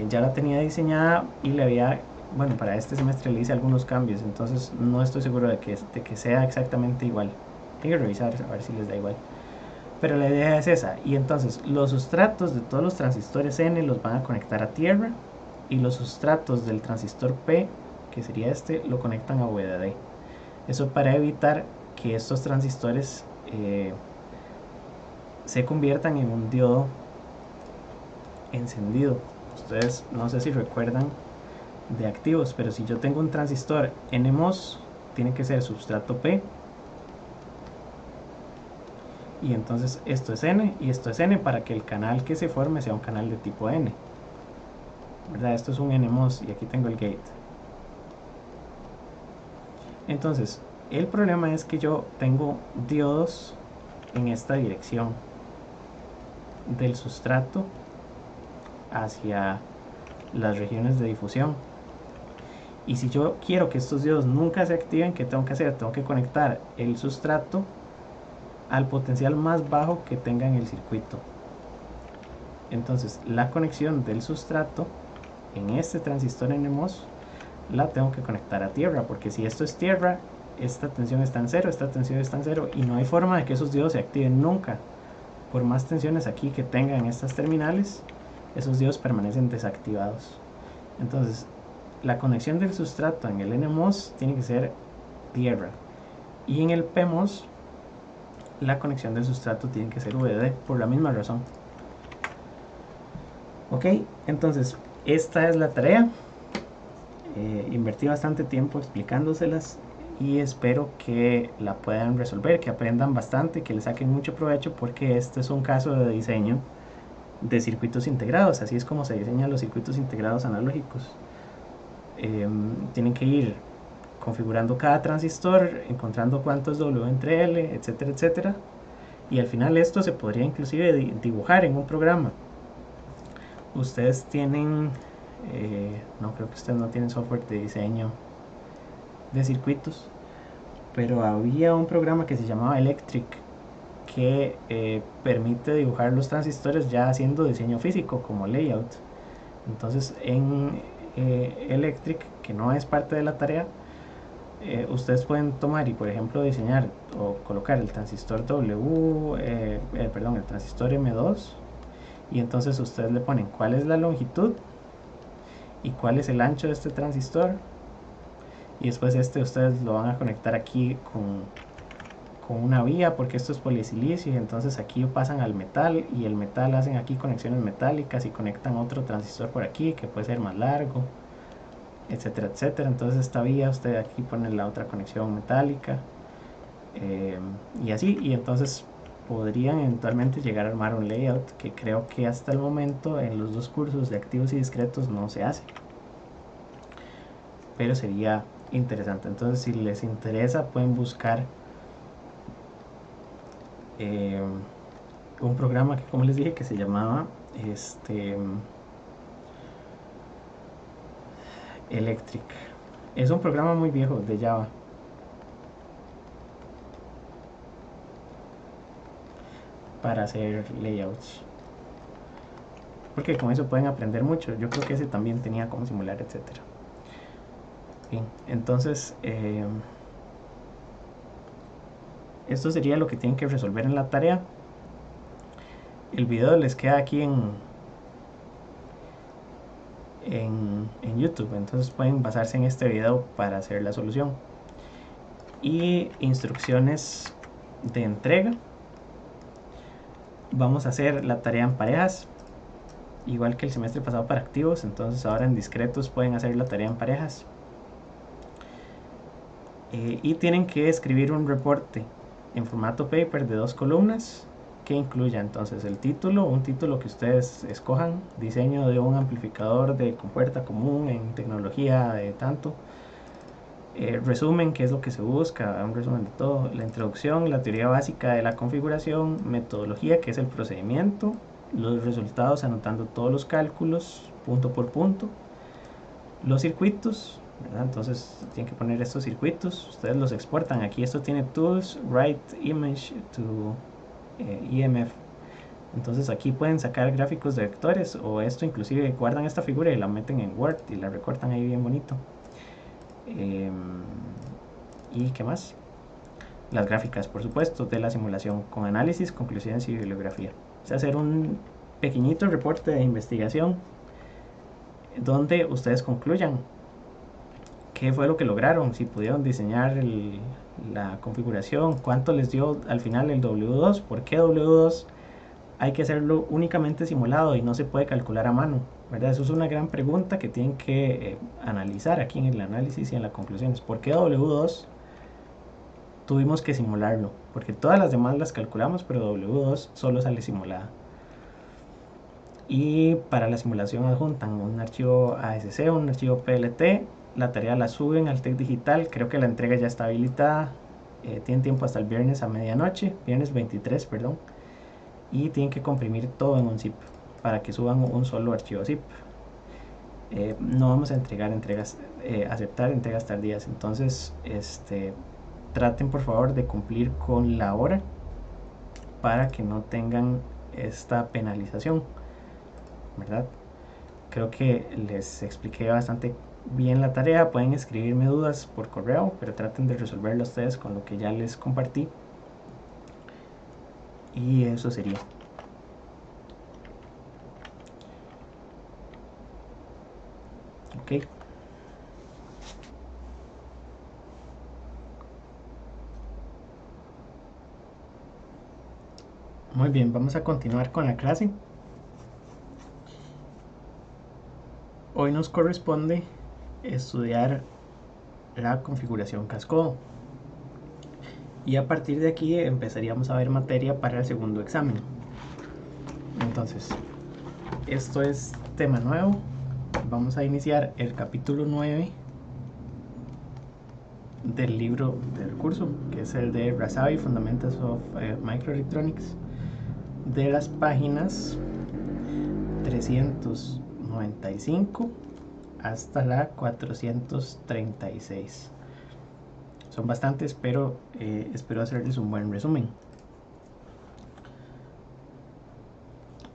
ya la tenía diseñada y le había, bueno, para este semestre le hice algunos cambios, entonces no estoy seguro de que sea exactamente igual. Hay que revisar a ver si les da igual, pero la idea es esa. Y entonces los sustratos de todos los transistores N los van a conectar a tierra, y los sustratos del transistor P, que sería este, lo conectan a VDD. Eso para evitar que estos transistores se conviertan en un diodo encendido. Ustedes no sé si recuerdan de activos, pero si yo tengo un transistor NMOS, tiene que ser substrato P, y entonces esto es N y esto es N para que el canal que se forme sea un canal de tipo N, ¿verdad? Esto es un NMOS y aquí tengo el gate. Entonces el problema es que yo tengo diodos en esta dirección, del sustrato hacia las regiones de difusión. Y si yo quiero que estos diodos nunca se activen, ¿qué tengo que hacer? Tengo que conectar el sustrato al potencial más bajo que tenga en el circuito. Entonces la conexión del sustrato en este transistor NMOS la tengo que conectar a tierra, porque si esto es tierra, esta tensión está en cero, esta tensión está en cero, y no hay forma de que esos diodos se activen nunca. Por más tensiones aquí que tengan estas terminales, esos diodos permanecen desactivados. Entonces la conexión del sustrato en el NMOS tiene que ser tierra, y en el PMOS la conexión del sustrato tiene que ser VDD por la misma razón. Ok, entonces esta es la tarea. Invertí bastante tiempo explicándoselas y espero que la puedan resolver, que aprendan bastante, que le saquen mucho provecho, porque este es un caso de diseño de circuitos integrados. Así es como se diseñan los circuitos integrados analógicos. Tienen que ir configurando cada transistor, encontrando cuánto es W entre L, etcétera, etcétera, y al final esto se podría inclusive dibujar en un programa. Ustedes tienen no, creo que ustedes no tienen software de diseño de circuitos, pero había un programa que se llamaba Electric que permite dibujar los transistores ya haciendo diseño físico como layout. Entonces en Electric, que no es parte de la tarea, ustedes pueden tomar y por ejemplo diseñar o colocar el transistor el transistor M2, y entonces ustedes le ponen cuál es la longitud y cuál es el ancho de este transistor, y después ustedes lo van a conectar aquí con una vía, porque esto es polisilicio, y entonces aquí pasan al metal, y el metal hacen aquí conexiones metálicas y conectan otro transistor por aquí que puede ser más largo, etcétera, etcétera. Entonces esta vía usted aquí pone la otra conexión metálica, y así, y entonces podrían eventualmente llegar a armar un layout, que creo que hasta el momento en los dos cursos de activos y discretos no se hace, pero sería interesante. Entonces si les interesa pueden buscar un programa que, como les dije, que se llamaba Electric. Es un programa muy viejo de Java. Para hacer layouts, porque con eso pueden aprender mucho. Yo creo que ese también tenía cómo simular, etcétera. Bien, entonces esto sería lo que tienen que resolver en la tarea. El video les queda aquí en YouTube, entonces pueden basarse en este video para hacer la solución. Y instrucciones de entrega: vamos a hacer la tarea en parejas, igual que el semestre pasado para activos. Entonces ahora en discretos pueden hacer la tarea en parejas, y tienen que escribir un reporte en formato paper de 2 columnas que incluya entonces el título, un título que ustedes escojan: diseño de un amplificador de compuerta común en tecnología de tanto, resumen, qué es lo que se busca, un resumen de todo, la introducción, la teoría básica de la configuración, metodología, que es el procedimiento, los resultados anotando todos los cálculos punto por punto, los circuitos, ¿verdad? Entonces tienen que poner estos circuitos, ustedes los exportan. Aquí esto tiene tools, write image to EMF. Entonces aquí pueden sacar gráficos de vectores, o esto inclusive guardan esta figura y la meten en Word y la recortan ahí bien bonito. ¿Y qué más? Las gráficas, por supuesto, de la simulación con análisis, conclusiones y bibliografía. O sea, hacer un pequeñito reporte de investigación donde ustedes concluyan qué fue lo que lograron, si pudieron diseñar la configuración, cuánto les dio al final el W2, por qué W2 hay que hacerlo únicamente simulado y no se puede calcular a mano, ¿verdad? Eso es una gran pregunta que tienen que analizar aquí en el análisis y en las conclusiones. ¿Por qué W2 tuvimos que simularlo? Porque todas las demás las calculamos, pero W2 solo sale simulada. Y para la simulación adjuntan un archivo ASC, un archivo PLT. La tarea la suben al TEC Digital. Creo que la entrega ya está habilitada. Tienen tiempo hasta el viernes a medianoche, viernes 23, perdón. y tienen que comprimir todo en un zip para que suban un solo archivo zip. No vamos a aceptar entregas tardías. Entonces traten por favor de cumplir con la hora para que no tengan esta penalización, ¿verdad? Creo que les expliqué bastante bien la tarea. Pueden escribirme dudas por correo, pero traten de resolverlo ustedes con lo que ya les compartí. Y eso sería. Ok. Muy bien, vamos a continuar con la clase. Hoy nos corresponde estudiar la configuración cascodo. Y a partir de aquí empezaríamos a ver materia para el segundo examen. Entonces, esto es tema nuevo. Vamos a iniciar el capítulo 9 del libro del curso, que es el de Razavi Fundamentals of Microelectronics, de las páginas 395 hasta la 436. Son bastantes, pero espero hacerles un buen resumen.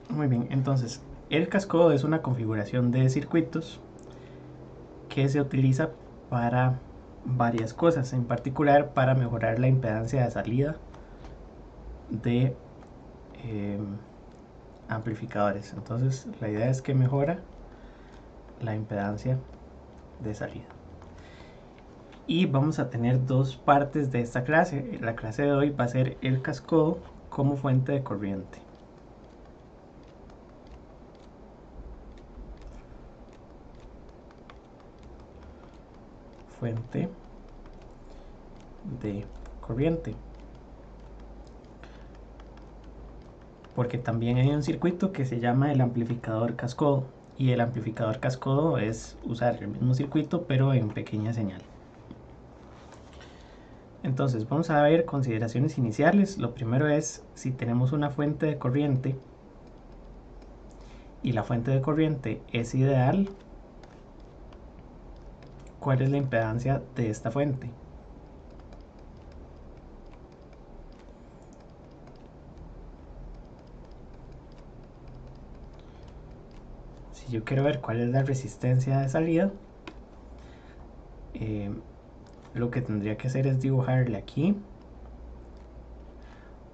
Muy bien, entonces el cascodo es una configuración de circuitos que se utiliza para varias cosas, en particular para mejorar la impedancia de salida de amplificadores. Entonces la idea es que mejora la impedancia de salida. Y vamos a tener dos partes de esta clase. La clase de hoy va a ser el cascodo como fuente de corriente. Fuente de corriente. Porque también hay un circuito que se llama el amplificador cascodo. Y el amplificador cascodo es usar el mismo circuito pero en pequeña señal. Entonces vamos a ver consideraciones iniciales. Lo primero es si tenemos una fuente de corriente y la fuente de corriente es ideal, ¿cuál es la impedancia de esta fuente? Si yo quiero ver cuál es la resistencia de salida, lo que tendría que hacer es dibujarle aquí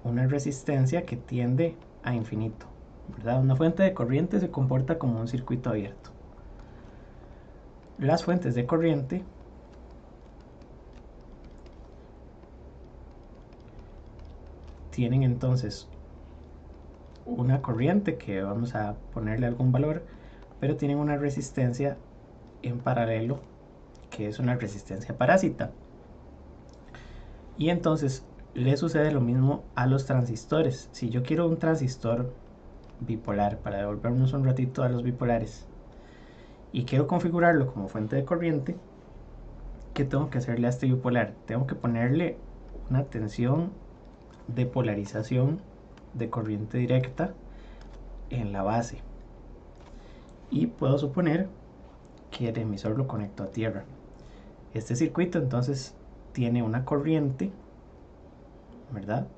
una resistencia que tiende a infinito, ¿verdad? Una fuente de corriente se comporta como un circuito abierto. Las fuentes de corriente tienen entonces una corriente que vamos a ponerle algún valor, pero tienen una resistencia en paralelo que es una resistencia parásita. Y entonces le sucede lo mismo a los transistores. Si yo quiero un transistor bipolar, para devolvernos un ratito a los bipolares, y quiero configurarlo como fuente de corriente, ¿qué tengo que hacerle a este bipolar? Tengo que ponerle una tensión de polarización de corriente directa en la base. Y puedo suponer que el emisor lo conecto a tierra. Este circuito entonces tiene una corriente, ¿verdad?,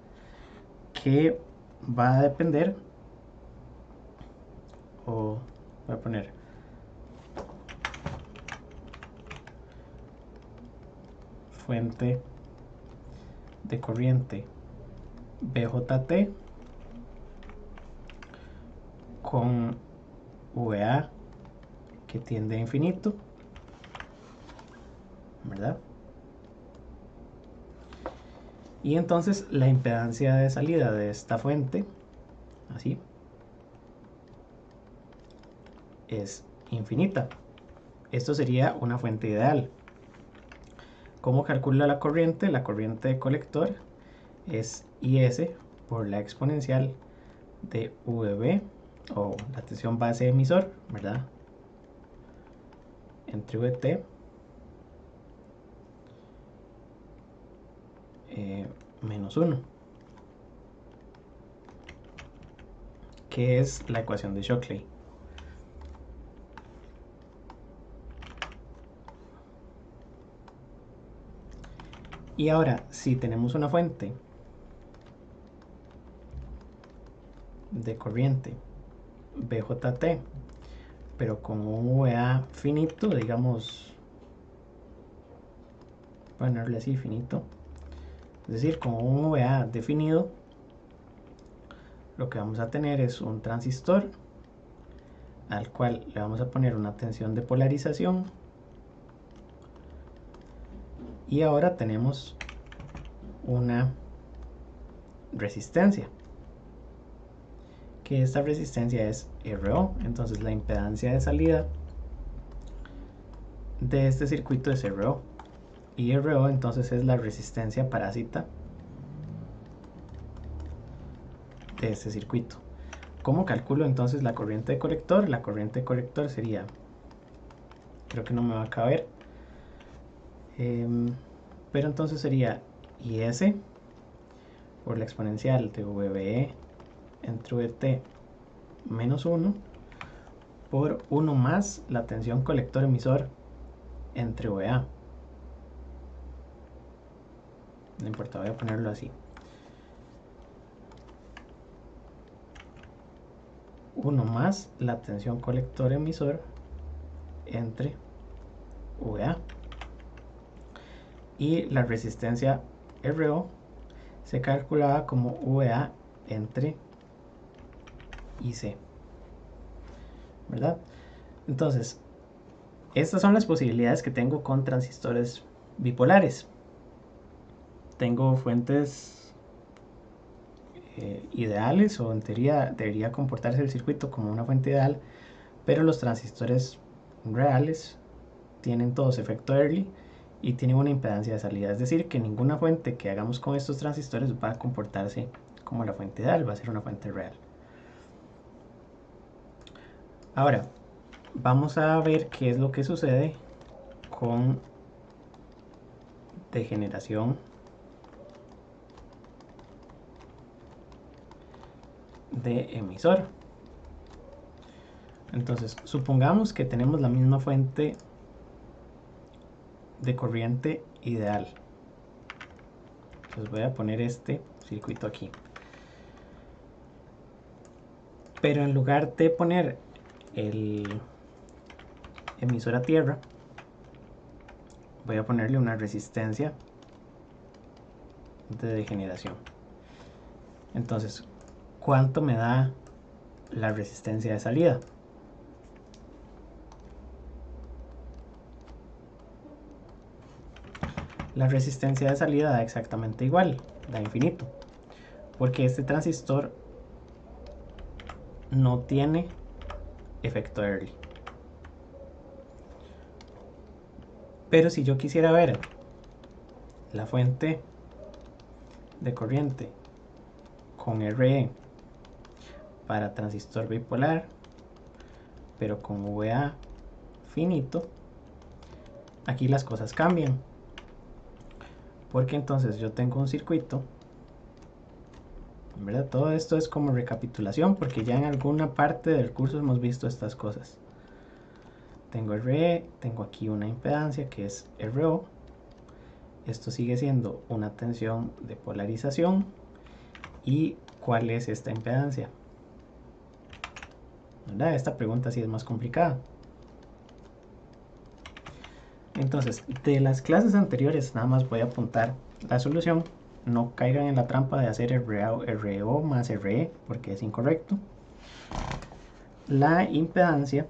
que va a depender, o voy a poner fuente de corriente BJT con VA que tiende a infinito, ¿verdad? Y entonces la impedancia de salida de esta fuente, así, es infinita. Esto sería una fuente ideal. ¿Cómo calcula la corriente? La corriente de colector es IS por la exponencial de VB, o la tensión base emisor, ¿verdad?, entre VT menos 1. que es la ecuación de Shockley. Y ahora, si tenemos una fuente de corriente BJT, pero con un VA finito, digamos, ponerle así, finito, es decir, con un VA definido, lo que vamos a tener es un transistor al cual le vamos a poner una tensión de polarización, y ahora tenemos una resistencia, que esta resistencia es RO. Entonces la impedancia de salida de este circuito es RO, y RO entonces es la resistencia parásita de este circuito. ¿Cómo calculo entonces la corriente de colector? La corriente de colector sería, creo que no me va a caber, pero entonces sería IS por la exponencial de VBE entre VT menos 1 por 1 más la tensión colector emisor entre VA. No importa, voy a ponerlo así. 1 más la tensión colector emisor entre VA. Y la resistencia RO se calculaba como VA entre IC, ¿verdad? Entonces, estas son las posibilidades que tengo con transistores bipolares. Tengo fuentes ideales, o en teoría debería comportarse el circuito como una fuente ideal, pero los transistores reales tienen todos efecto Early y tienen una impedancia de salida, es decir, que ninguna fuente que hagamos con estos transistores va a comportarse como la fuente ideal, va a ser una fuente real. Ahora, vamos a ver qué es lo que sucede con degeneración de emisor. Entonces, supongamos que tenemos la misma fuente de corriente ideal. Entonces voy a poner este circuito aquí. Pero en lugar de poner el emisor a tierra, voy a ponerle una resistencia de degeneración. Entonces, ¿cuánto me da la resistencia de salida? La resistencia de salida da exactamente igual, da infinito, porque este transistor no tiene efecto Early. Pero si yo quisiera ver la fuente de corriente con RE para transistor bipolar, pero con VA finito, aquí las cosas cambian, porque entonces yo tengo un circuito, ¿verdad? Todo esto es como recapitulación, porque ya en alguna parte del curso hemos visto estas cosas. Tengo RE, tengo aquí una impedancia que es RO, esto sigue siendo una tensión de polarización. ¿Y cuál es esta impedancia? ¿Verdad? Esta pregunta sí es más complicada. Entonces, de las clases anteriores nada más voy a apuntar la solución. No caigan en la trampa de hacer RO más RE, porque es incorrecto. La impedancia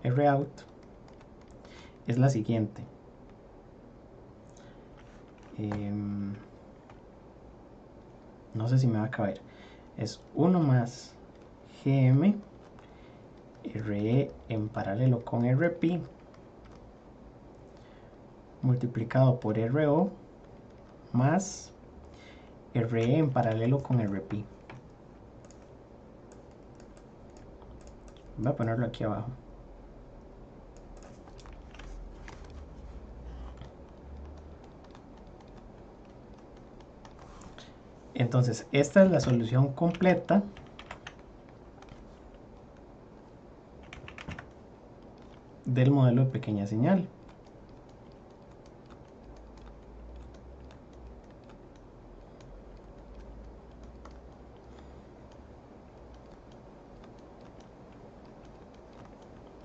ROUT es la siguiente. No sé si me va a caber. Es 1 más GM RE en paralelo con RP multiplicado por RO más RE en paralelo con RP. Voy a ponerlo aquí abajo. Entonces, esta es la solución completa del modelo de pequeña señal.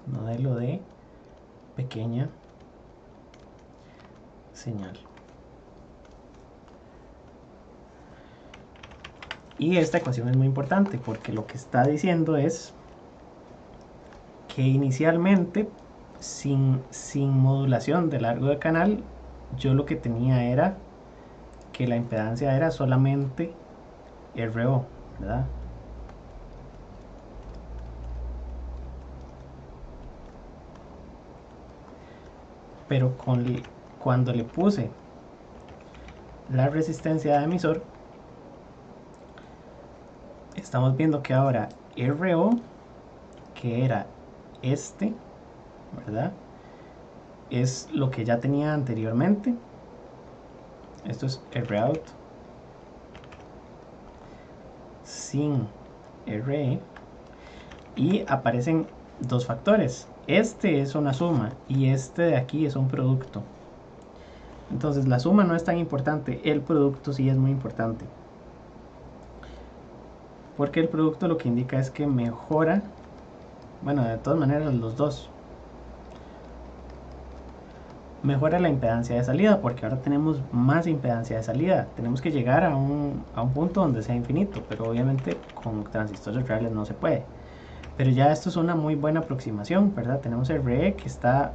Modelo de pequeña señal. Y esta ecuación es muy importante porque lo que está diciendo es que inicialmente, sin modulación de largo de canal, yo lo que tenía era que la impedancia era solamente RO, ¿verdad? Pero cuando le puse la resistencia de emisor, estamos viendo que ahora RO, que era este, ¿verdad? Es lo que ya tenía anteriormente. Esto es ROUT sin RE. Y aparecen dos factores. Este es una suma y este de aquí es un producto. Entonces la suma no es tan importante, el producto sí es muy importante. Porque el producto lo que indica es que mejora, bueno, de todas maneras los dos. Mejora la impedancia de salida porque ahora tenemos más impedancia de salida. Tenemos que llegar a un punto donde sea infinito, pero obviamente con transistores reales no se puede. Pero ya esto es una muy buena aproximación, ¿verdad? Tenemos el RE que está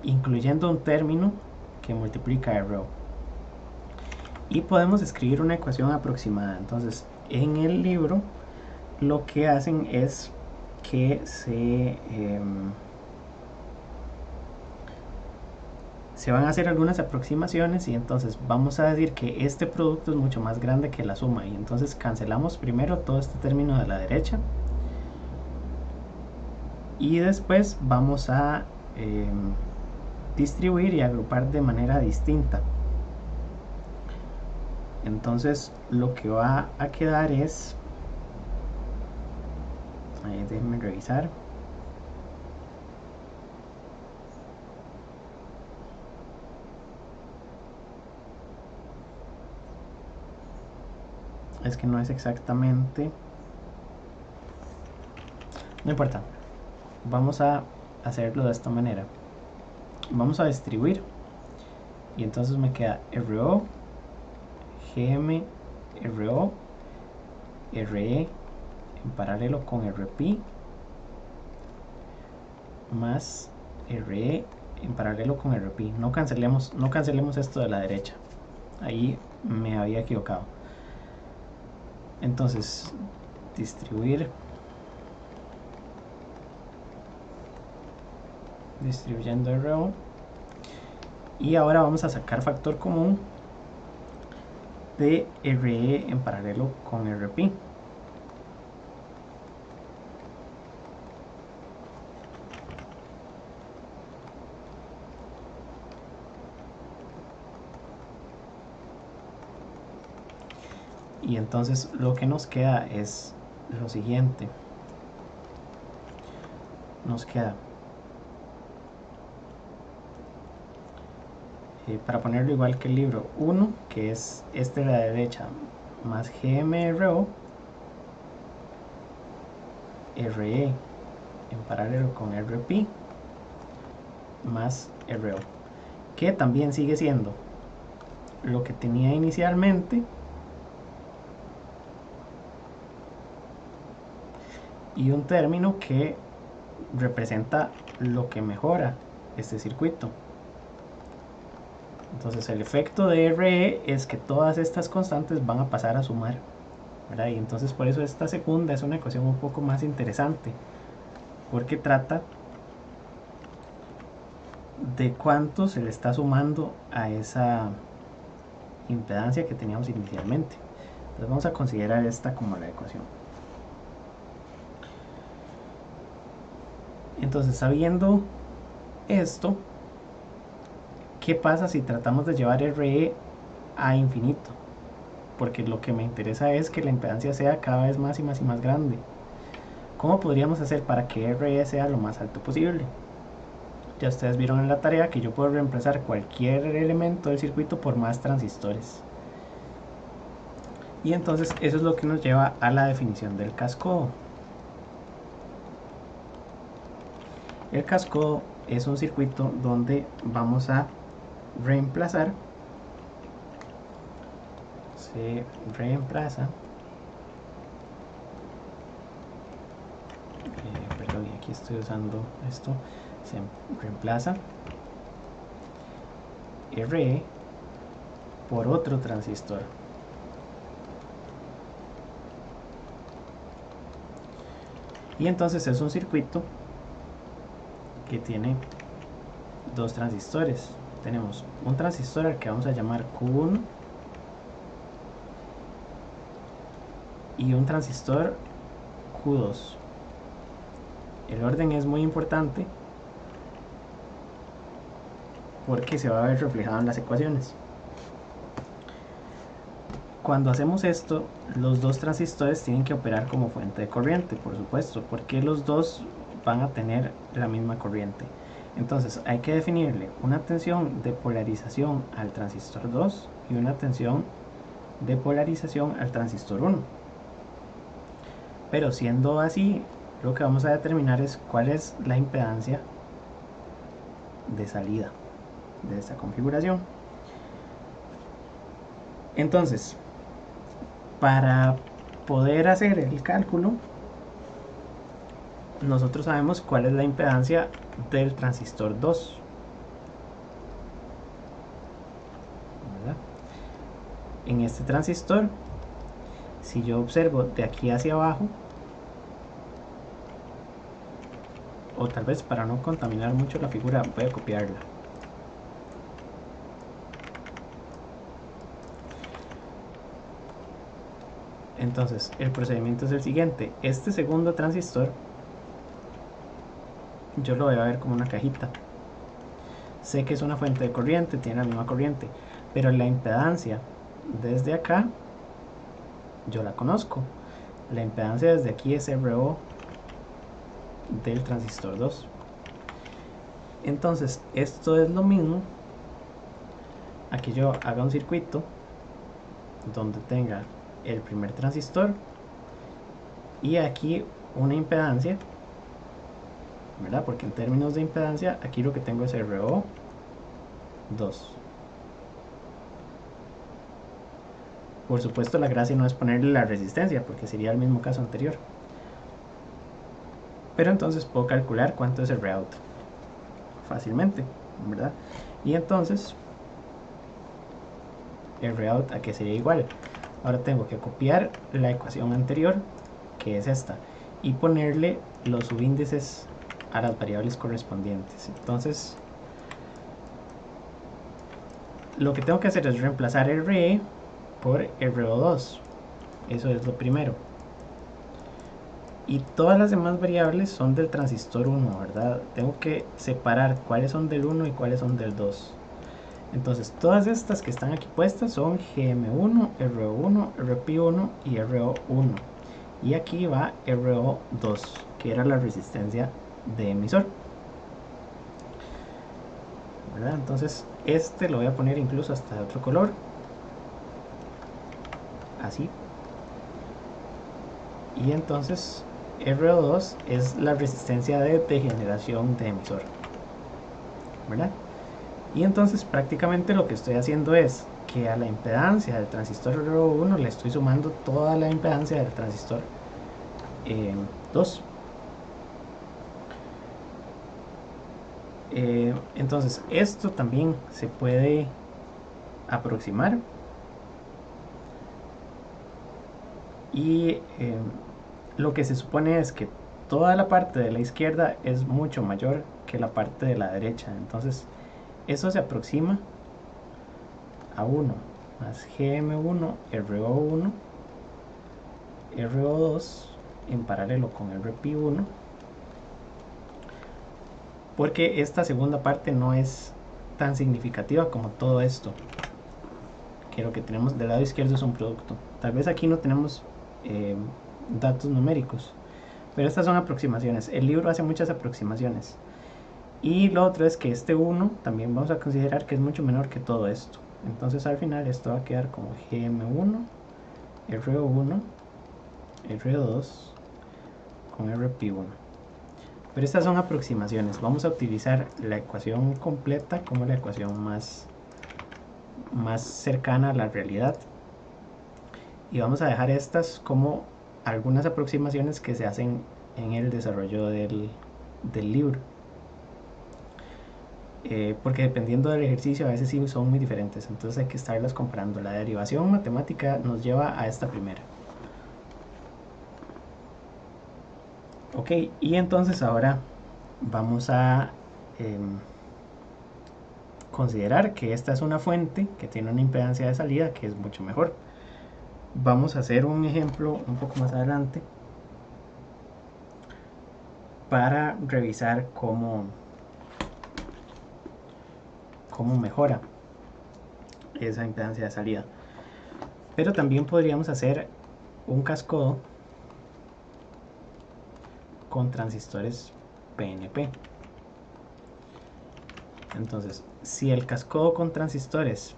incluyendo un término que multiplica RO. Y podemos escribir una ecuación aproximada. Entonces, en el libro lo que hacen es que se van a hacer algunas aproximaciones y entonces vamos a decir que este producto es mucho más grande que la suma y entonces cancelamos primero todo este término de la derecha y después vamos a distribuir y agrupar de manera distinta. Entonces lo que va a quedar es, déjenme revisar, es que no es exactamente, no importa, vamos a hacerlo de esta manera. Vamos a distribuir y entonces me queda RO, GM, RO, RE en paralelo con RP más RE en paralelo con RP. No cancelemos esto de la derecha, ahí me había equivocado. Entonces distribuir, distribuyendo RO, y ahora vamos a sacar factor común de RE en paralelo con RP. Y entonces lo que nos queda es lo siguiente. Nos queda, para ponerlo igual que el libro, 1, que es este de la derecha, más GMRO, RE en paralelo con RP, más RO, que también sigue siendo lo que tenía inicialmente y un término que representa lo que mejora este circuito. Entonces el efecto de RE es que todas estas constantes van a pasar a sumar, ¿verdad? Y entonces por eso esta segunda es una ecuación un poco más interesante, porque trata de cuánto se le está sumando a esa impedancia que teníamos inicialmente. Entonces vamos a considerar esta como la ecuación. Entonces, sabiendo esto, ¿qué pasa si tratamos de llevar RE a infinito, porque lo que me interesa es que la impedancia sea cada vez más y más y más grande. ¿Cómo podríamos hacer para que RE sea lo más alto posible? Ya ustedes vieron en la tarea que yo puedo reemplazar cualquier elemento del circuito por más transistores. Y entonces eso es lo que nos lleva a la definición del cascodo. El cascodo es un circuito donde vamos a reemplazar, se reemplaza, perdón, aquí estoy usando esto, se reemplaza RE por otro transistor. Y entonces es un circuito que tiene dos transistores. Tenemos un transistor al que vamos a llamar Q1 y un transistor Q2. El orden es muy importante porque se va a ver reflejado en las ecuaciones. Cuando hacemos esto, los dos transistores tienen que operar como fuente de corriente, por supuesto, porque los dos van a tener la misma corriente. Entonces hay que definirle una tensión de polarización al transistor 2 y una tensión de polarización al transistor 1. Pero siendo así, lo que vamos a determinar es cuál es la impedancia de salida de esta configuración. Entonces, para poder hacer el cálculo, nosotros sabemos cuál es la impedancia del transistor 2. ¿Verdad? En este transistor, si yo observo de aquí hacia abajo, o tal vez para no contaminar mucho la figura, voy a copiarla. Entonces, el procedimiento es el siguiente. Este segundo transistor, yo lo voy a ver como una cajita. Sé que es una fuente de corriente, tiene la misma corriente, pero la impedancia desde acá, yo la conozco. La impedancia desde aquí es RO del transistor 2. Entonces, esto es lo mismo a que yo haga un circuito donde tenga el primer transistor y aquí una impedancia, ¿verdad? Porque en términos de impedancia, aquí lo que tengo es RO2. Por supuesto, la gracia no es ponerle la resistencia, porque sería el mismo caso anterior. Pero entonces puedo calcular cuánto es el Rout fácilmente, ¿verdad? Y entonces, el Rout a qué sería igual. Ahora tengo que copiar la ecuación anterior, que es esta, y ponerle los subíndices a las variables correspondientes. Entonces, lo que tengo que hacer es reemplazar RE por RO2. Eso es lo primero. Y todas las demás variables son del transistor 1, ¿verdad? Tengo que separar cuáles son del 1 y cuáles son del 2. Entonces, todas estas que están aquí puestas son GM1, RO1, RP1 y RO1. Y aquí va RO2, que era la resistencia de emisor, ¿verdad? Entonces, este lo voy a poner incluso hasta de otro color. Así. Y entonces RO2 es la resistencia de degeneración de emisor, ¿verdad? Y entonces prácticamente lo que estoy haciendo es que a la impedancia del transistor RO1 le estoy sumando toda la impedancia del transistor 2. Entonces esto también se puede aproximar y lo que se supone es que toda la parte de la izquierda es mucho mayor que la parte de la derecha. Entonces eso se aproxima a 1 más GM1 RO1 RO2 en paralelo con el RP1, porque esta segunda parte no es tan significativa como todo esto que lo que tenemos del lado izquierdo es un producto. Tal vez aquí no tenemos datos numéricos, pero estas son aproximaciones. El libro hace muchas aproximaciones. Y lo otro es que este 1 también vamos a considerar que es mucho menor que todo esto. Entonces al final esto va a quedar como GM1, RO1, RO2 con RP1. Pero estas son aproximaciones. Vamos a utilizar la ecuación completa como la ecuación más cercana a la realidad. Y vamos a dejar estas como algunas aproximaciones que se hacen en el desarrollo del libro. Porque dependiendo del ejercicio a veces sí son muy diferentes, entonces hay que estarlas comparando. La derivación matemática nos lleva a esta primera. Ok, y entonces ahora vamos a considerar que esta es una fuente que tiene una impedancia de salida que es mucho mejor. Vamos a hacer un ejemplo un poco más adelante para revisar cómo mejora esa impedancia de salida. Pero también podríamos hacer un cascodo con transistores PNP. Entonces, si el cascodo con transistores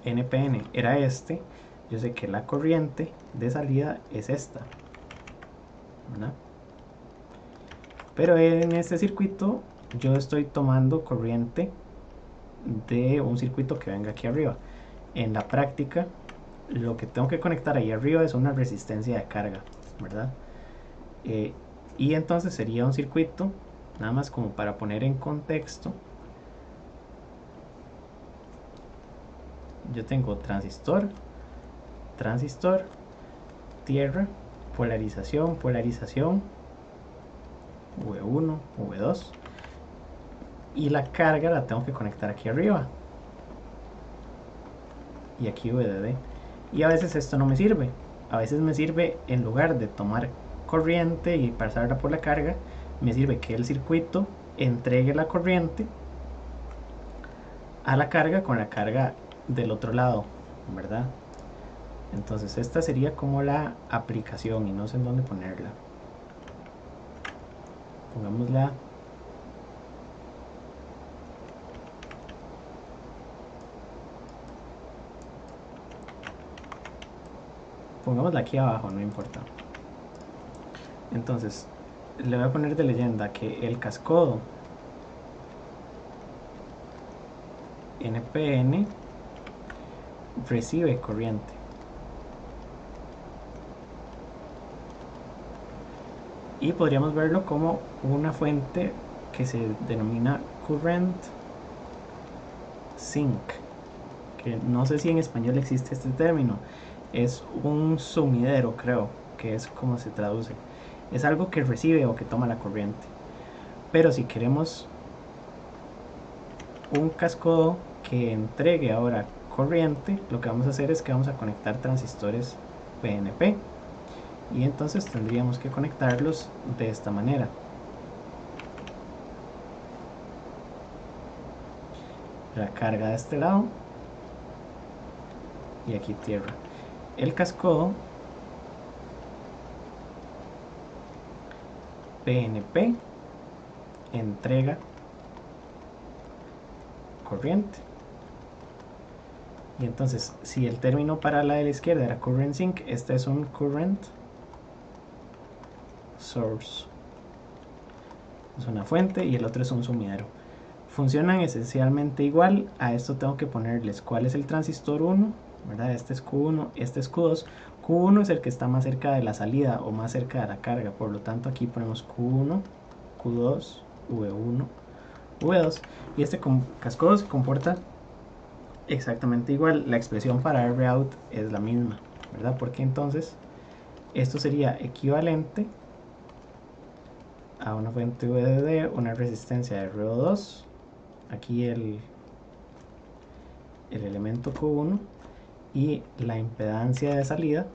NPN era este, yo sé que la corriente de salida es esta, ¿verdad? Pero en este circuito yo estoy tomando corriente de un circuito que venga aquí arriba. En la práctica, lo que tengo que conectar ahí arriba es una resistencia de carga, ¿verdad? Y entonces sería un circuito, nada más como para poner en contexto. Yo tengo transistor, tierra, polarización, V1, V2, y la carga la tengo que conectar aquí arriba, y aquí VDD. Y a veces esto no me sirve, a veces me sirve, en lugar de tomar corriente y pasarla por la carga, me sirve que el circuito entregue la corriente a la carga con la carga del otro lado, ¿verdad? Entonces esta sería como la aplicación y no sé en dónde ponerla. Pongámosla aquí abajo, no importa. Entonces le voy a poner de leyenda que el cascodo NPN recibe corriente. Y podríamos verlo como una fuente que se denomina current sink, que no sé si en español existe este término. Es un sumidero, creo que es como se traduce. Es algo que recibe o que toma la corriente. Pero si queremos un cascodo que entregue ahora corriente, lo que vamos a hacer es que vamos a conectar transistores PNP. Y entonces tendríamos que conectarlos de esta manera. La carga de este lado y aquí tierra. El cascodo PNP entrega corriente. Y entonces, si el término para la de la izquierda era current sink, este es un current source. Es una fuente y el otro es un sumidero. Funcionan esencialmente igual. A esto tengo que ponerles cuál es el transistor 1, ¿verdad? Este es Q1, este es Q2. Q1 es el que está más cerca de la salida o más cerca de la carga. Por lo tanto, aquí ponemos Q1, Q2, V1, V2. Y este cascodo se comporta exactamente igual. La expresión para ROUT es la misma, ¿verdad? Porque entonces esto sería equivalente a una fuente VDD, una resistencia de RO2, aquí el elemento Q1 y la impedancia de salida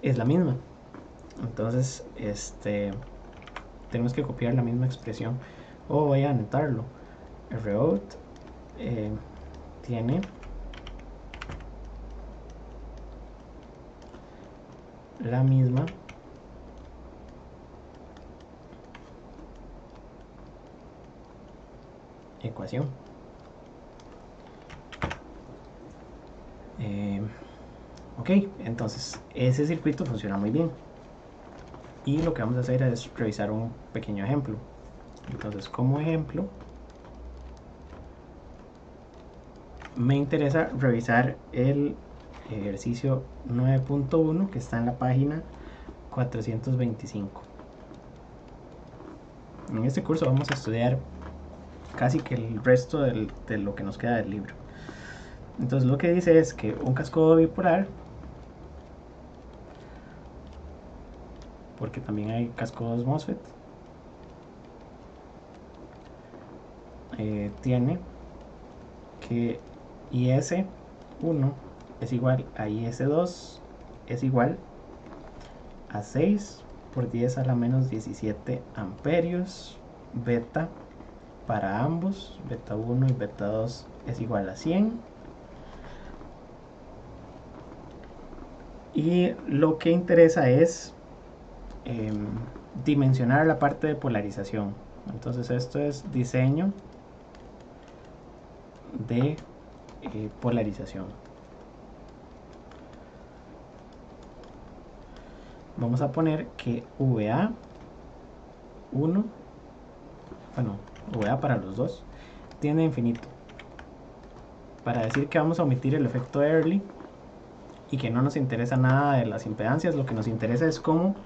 es la misma. Entonces tenemos que copiar la misma expresión. o voy a anotarlo. Rout tiene la misma ecuación. Ok, entonces ese circuito funciona muy bien. Y lo que vamos a hacer es revisar un pequeño ejemplo. Entonces, como ejemplo, me interesa revisar el ejercicio 9.1 que está en la página 425. En este curso vamos a estudiar casi que el resto de lo que nos queda del libro. Entonces lo que dice es que un cascodo bipolar, porque también hay cascodos MOSFET, tiene que IS1 es igual a IS2 es igual a 6 por 10 a la menos 17 amperios. Beta para ambos, beta 1 y beta 2 es igual a 100. Y lo que interesa es dimensionar la parte de polarización. Entonces esto es diseño de polarización. Vamos a poner que VA1, bueno, VA para los dos, tiende a infinito. Para decir que vamos a omitir el efecto Early y que no nos interesa nada de las impedancias, lo que nos interesa es cómo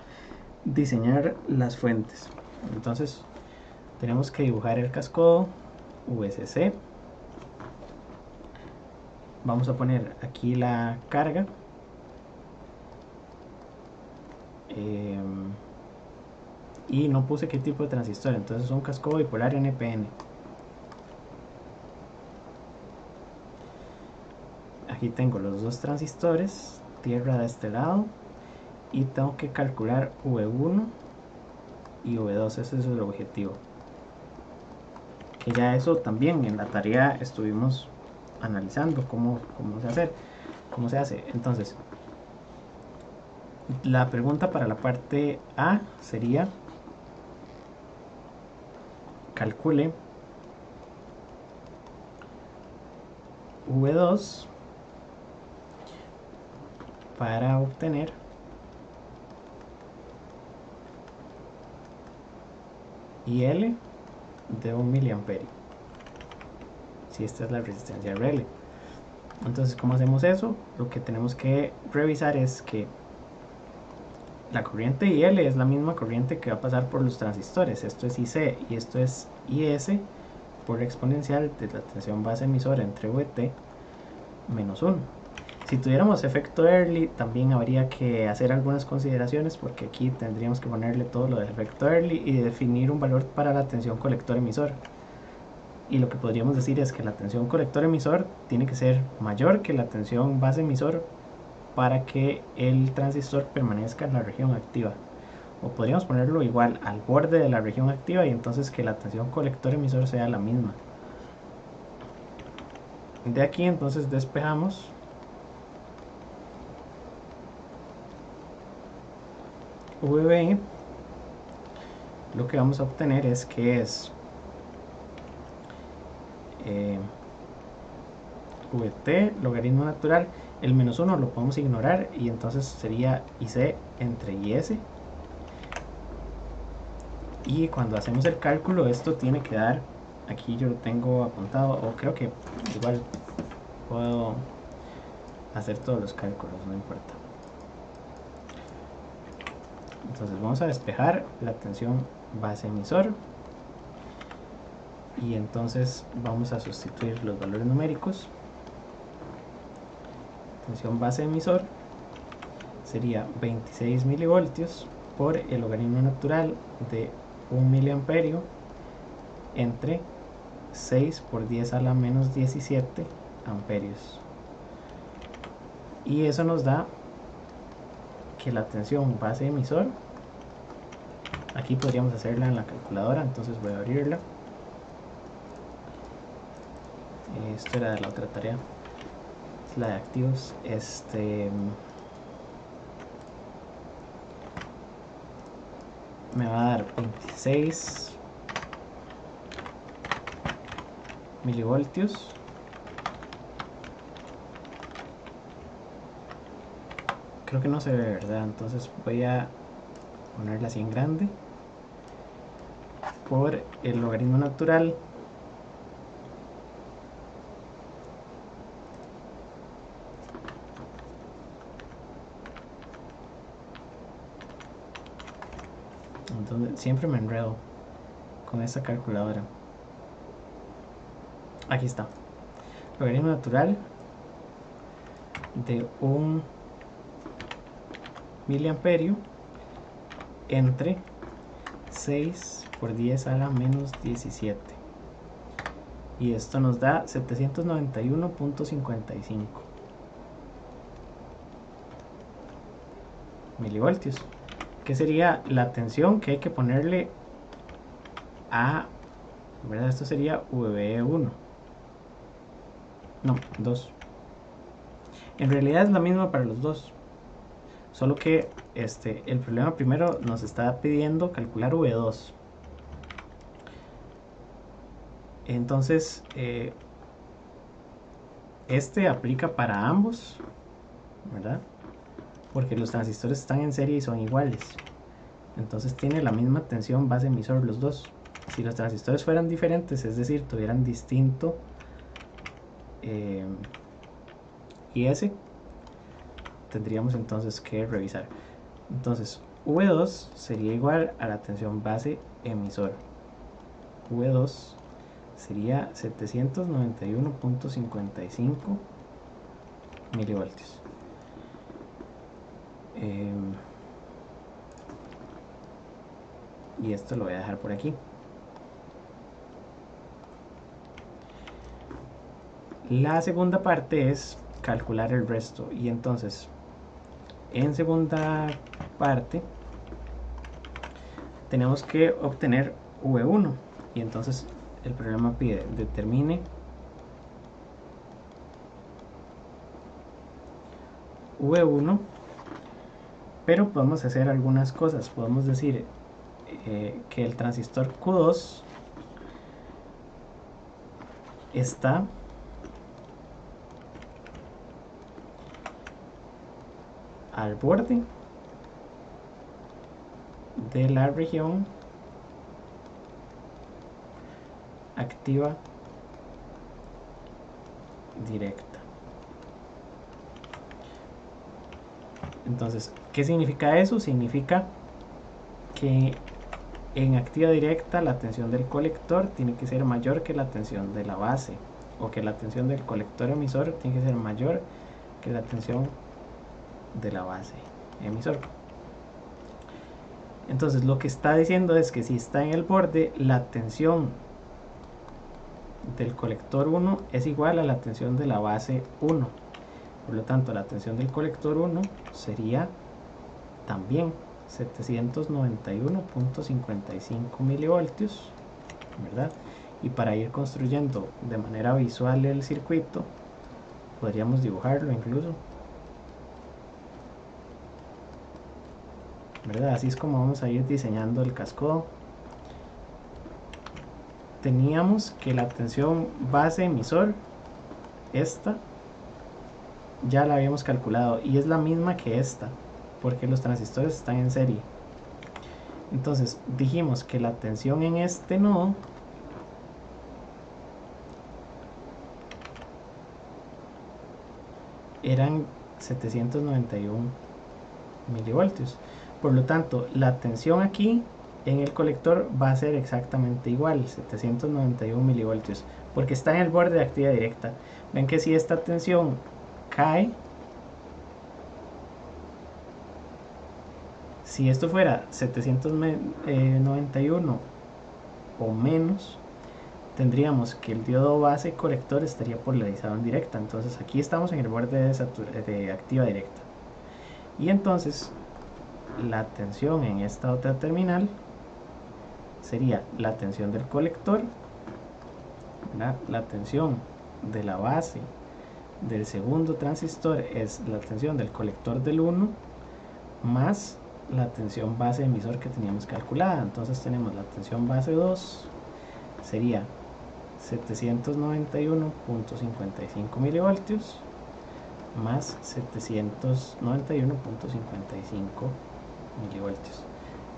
diseñar las fuentes. Entonces tenemos que dibujar el cascodo VCC. Vamos a poner aquí la carga. Y no puse qué tipo de transistor, entonces es un cascodo bipolar NPN. Aquí tengo los dos transistores, tierra de este lado, y tengo que calcular V1 y V2, ese es el objetivo. Que ya eso también en la tarea estuvimos analizando cómo se hace. Entonces, la pregunta para la parte A sería: calcule V2 para obtener IL de 1 miliamperio, si esta es la resistencia RL. Entonces, ¿cómo hacemos eso? Lo que tenemos que revisar es que la corriente IL es la misma corriente que va a pasar por los transistores. Esto es IC y esto es IS por exponencial de la tensión base emisora entre VT menos 1. Si tuviéramos efecto Early, también habría que hacer algunas consideraciones, porque aquí tendríamos que ponerle todo lo del efecto Early y definir un valor para la tensión colector emisor. Y lo que podríamos decir es que la tensión colector emisor tiene que ser mayor que la tensión base emisor para que el transistor permanezca en la región activa. O podríamos ponerlo igual al borde de la región activa y entonces que la tensión colector emisor sea la misma. De aquí entonces despejamos VB. Lo que vamos a obtener es que es VT logaritmo natural. El menos 1 lo podemos ignorar y entonces sería IC entre IS. Y cuando hacemos el cálculo, esto tiene que dar, aquí yo lo tengo apuntado, o creo que igual puedo hacer todos los cálculos, no importa. Entonces vamos a despejar la tensión base emisor y entonces vamos a sustituir los valores numéricos. Tensión base emisor sería 26 milivoltios por el logaritmo natural de 1 miliamperio entre 6 por 10 a la menos 17 amperios. Y eso nos da que la tensión base emisor, aquí podríamos hacerla en la calculadora, entonces voy a abrirla. Esto era de la otra tarea, es la de activos. Me va a dar 26 milivoltios. Creo que no se ve, ¿verdad? Entonces voy a ponerla así en grande. Por el logaritmo natural entonces siempre me enredo con esta calculadora. Aquí está. Logaritmo natural de 1 miliamperio entre 6 por 10 a la menos 17. Y esto nos da 791.55 milivoltios, que sería la tensión que hay que ponerle a, ¿verdad? Esto sería VB1. No, 2. En realidad es la misma para los dos, solo que el problema primero nos está pidiendo calcular V2. Entonces aplica para ambos, ¿verdad? Porque los transistores están en serie y son iguales. Entonces tiene la misma tensión base emisor los dos. Si los transistores fueran diferentes, es decir, tuvieran distinto IS, tendríamos entonces que revisar. Entonces V2 sería igual a la tensión base emisor. V2 sería 791.55 milivoltios. Y esto lo voy a dejar por aquí. La segunda parte es calcular el resto, y entonces en segunda parte tenemos que obtener V1, y entonces el problema pide determine V1, pero podemos hacer algunas cosas. Podemos decir que el transistor Q2 está al borde de la región activa directa. Entonces, ¿qué significa eso? Significa que en activa directa la tensión del colector tiene que ser mayor que la tensión de la base, o que la tensión del colector emisor tiene que ser mayor que la tensión de la base emisor. Entonces lo que está diciendo es que si está en el borde, la tensión del colector 1 es igual a la tensión de la base 1. Por lo tanto, la tensión del colector 1 sería también 791.55 milivoltios, ¿verdad? Y para ir construyendo de manera visual el circuito, podríamos dibujarlo incluso, ¿verdad? Así es como vamos a ir diseñando el cascodo. Teníamos que la tensión base emisor, esta, ya la habíamos calculado y es la misma que esta, porque los transistores están en serie. Entonces dijimos que la tensión en este nodo eran 791 milivoltios. Por lo tanto, la tensión aquí en el colector va a ser exactamente igual, 791 milivoltios, porque está en el borde de actividad directa. Ven que si esta tensión cae, si esto fuera 791 o menos, tendríamos que el diodo base colector estaría polarizado en directa. Entonces aquí estamos en el borde de activa directa. Y entonces la tensión en esta otra terminal sería la tensión del colector, la tensión de la base del segundo transistor es la tensión del colector del 1 más la tensión base emisor que teníamos calculada. Entonces tenemos la tensión base 2 sería 791.55 milivoltios más 791.55 milivoltios,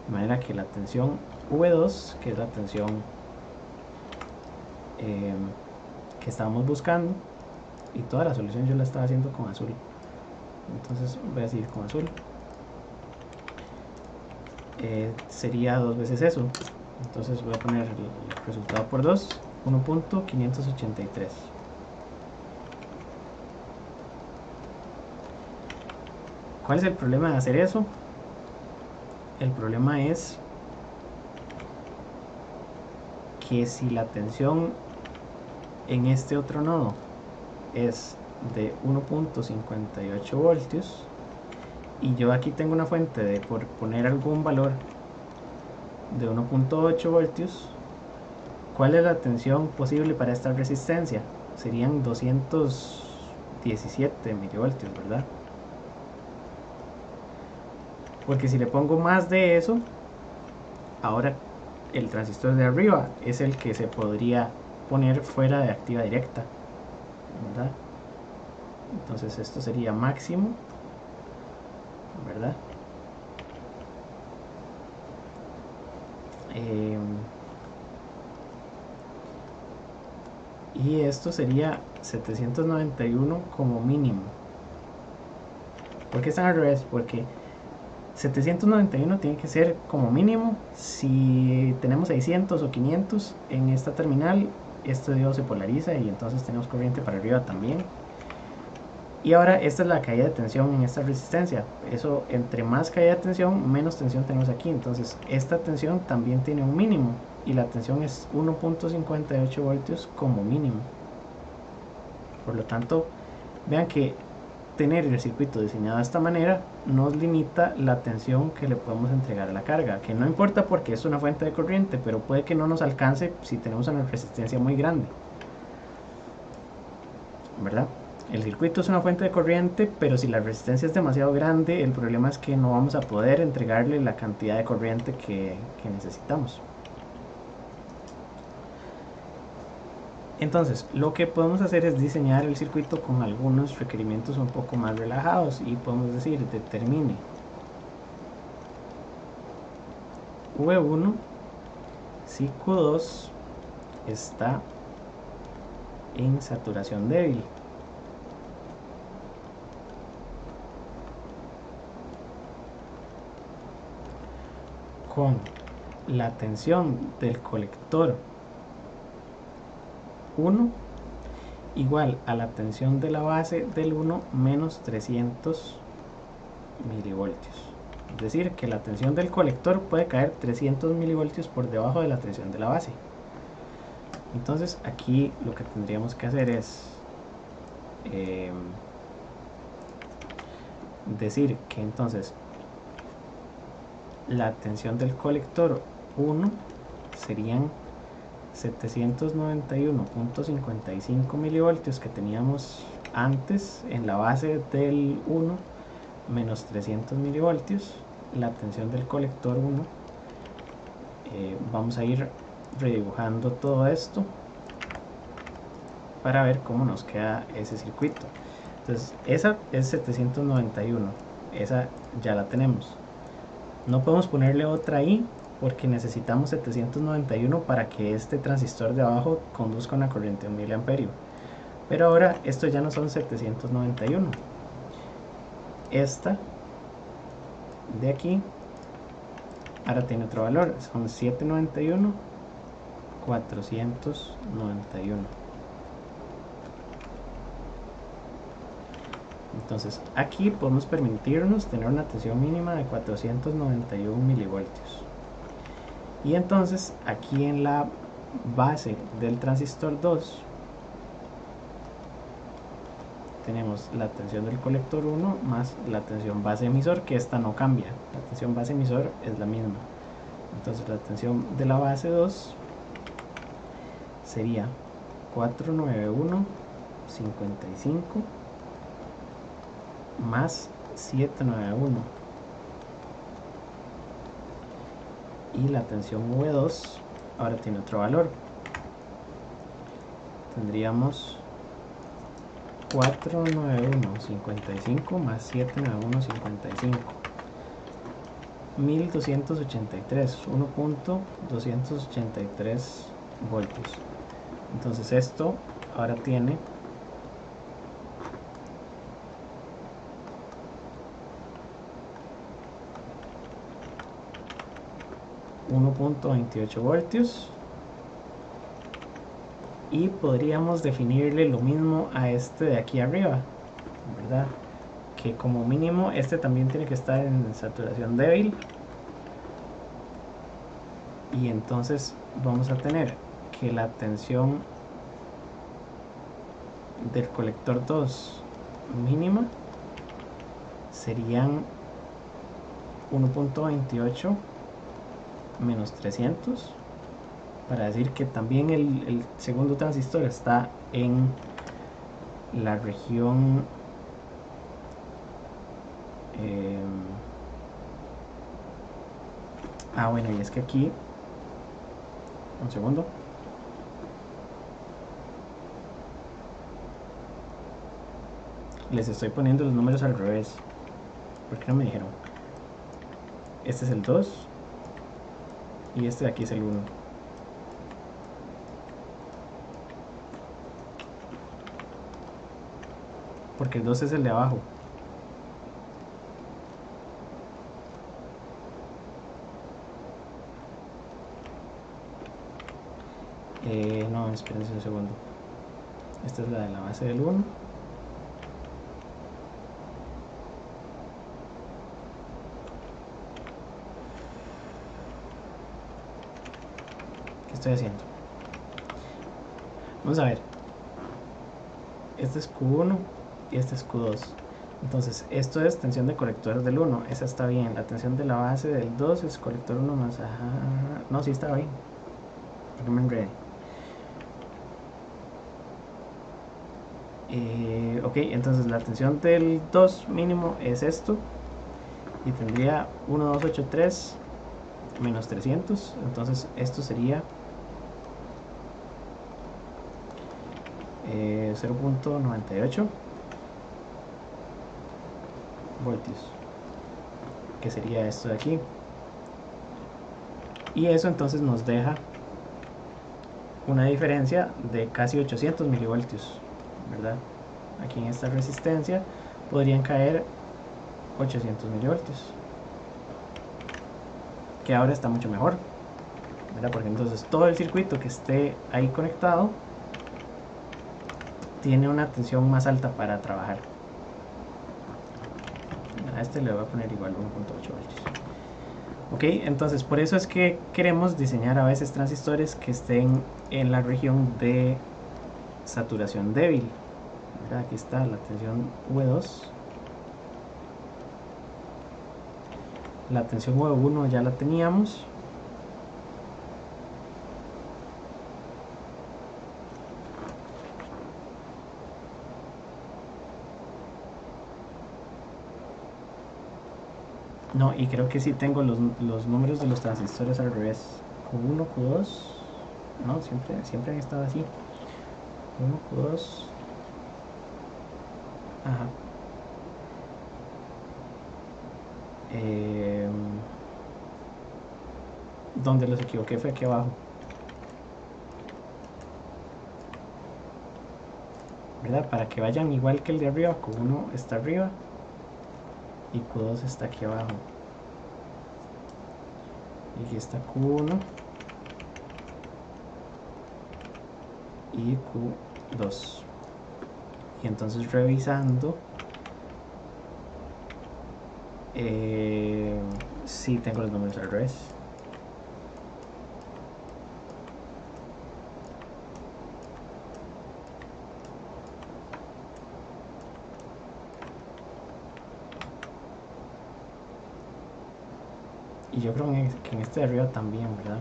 de manera que la tensión V2, que es la tensión que estábamos buscando, y toda la solución yo la estaba haciendo con azul, entonces voy a seguir con azul, sería 2 veces eso. Entonces voy a poner el resultado por 2, 1.583. ¿Cuál es el problema de hacer eso? El problema es que si la tensión en este otro nodo es de 1.58 voltios y yo aquí tengo una fuente de, por poner algún valor, de 1.8 voltios, ¿cuál es la tensión posible para esta resistencia? Serían 217 milivoltios, ¿verdad? Porque si le pongo más de eso, ahora el transistor de arriba es el que se podría poner fuera de activa directa, ¿verdad? Entonces esto sería máximo, ¿verdad? Y esto sería 791 como mínimo. ¿Por qué están al revés? Porque 791 tiene que ser como mínimo. Si tenemos 600 o 500 en esta terminal, este diodo se polariza y entonces tenemos corriente para arriba también. Y ahora esta es la caída de tensión en esta resistencia. Eso, entre más caída de tensión, menos tensión tenemos aquí. Entonces esta tensión también tiene un mínimo y la tensión es 1.58 voltios como mínimo. Por lo tanto, vean que tener el circuito diseñado de esta manera nos limita la tensión que le podemos entregar a la carga, que no importa porque es una fuente de corriente, pero puede que no nos alcance si tenemos una resistencia muy grande, ¿verdad? El circuito es una fuente de corriente, pero si la resistencia es demasiado grande, el problema es que no vamos a poder entregarle la cantidad de corriente que necesitamos. Entonces, lo que podemos hacer es diseñar el circuito con algunos requerimientos un poco más relajados y podemos decir, determine V1 si Q2 está en saturación débil. Con la tensión del colector 1 igual a la tensión de la base del 1 menos 300 milivoltios. Es decir, que la tensión del colector puede caer 300 milivoltios por debajo de la tensión de la base. Entonces aquí lo que tendríamos que hacer es decir que entonces la tensión del colector 1 serían 791.55 milivoltios que teníamos antes en la base del 1 menos 300 milivoltios. La tensión del colector 1, vamos a ir redibujando todo esto para ver cómo nos queda ese circuito. Entonces esa es 791, esa ya la tenemos. No podemos ponerle otra ahí porque necesitamos 791 para que este transistor de abajo conduzca una corriente de 1 miliamperio. Pero ahora estos ya no son 791. Esta de aquí ahora tiene otro valor, son 791, 491. Entonces aquí podemos permitirnos tener una tensión mínima de 491 milivoltios. Y entonces aquí en la base del transistor 2 tenemos la tensión del colector 1 más la tensión base emisor, que esta no cambia, la tensión base emisor es la misma. Entonces la tensión de la base 2 sería 491 55 más 791, y la tensión V2 ahora tiene otro valor. Tendríamos 491.55 más 791.55, 1283, 1.283 voltios. Entonces esto ahora tiene 1.28 voltios, y podríamos definirle lo mismo a este de aquí arriba, ¿verdad? Que como mínimo este también tiene que estar en saturación débil, y entonces vamos a tener que la tensión del colector 2 mínima serían 1.28 menos 300, para decir que también el segundo transistor está en la región bueno, y es que aquí, un segundo, les estoy poniendo los números al revés, porque no me dijeron. Este es el 2 y este de aquí es el 1. Porque el 2 es el de abajo. No, espérense un segundo. Esta es la de la base del 1. ¿Qué estoy haciendo? Vamos a ver. Este es Q1 y este es Q2. Entonces, esto es tensión de colector del 1. Esa está bien. La tensión de la base del 2 es colector 1 más... Ajá. No, sí está bien. Porque me enredé. Ok, entonces la tensión del 2 mínimo es esto. Y tendría 1283 menos 300. Entonces, esto sería 0.98 voltios, que sería esto de aquí, y eso entonces nos deja una diferencia de casi 800 milivoltios, ¿verdad? Aquí en esta resistencia podrían caer 800 milivoltios, que ahora está mucho mejor, ¿verdad? Porque entonces todo el circuito que esté ahí conectado tiene una tensión más alta para trabajar. A este le voy a poner igual 1.8 voltios. Ok, entonces por eso es que queremos diseñar a veces transistores que estén en la región de saturación débil. Mira, aquí está la tensión V2. La tensión V1 ya la teníamos. No, y creo que sí tengo los números de los transistores al revés. Q1, Q2. No, siempre han estado así. Q1, Q2. Ajá. Donde los equivoqué fue aquí abajo, ¿verdad? Para que vayan igual que el de arriba. Q1 está arriba y Q2 está aquí abajo. Y aquí está Q1 y Q2. Y entonces revisando, sí tengo los números al revés. Y yo creo que en este de arriba también, ¿verdad?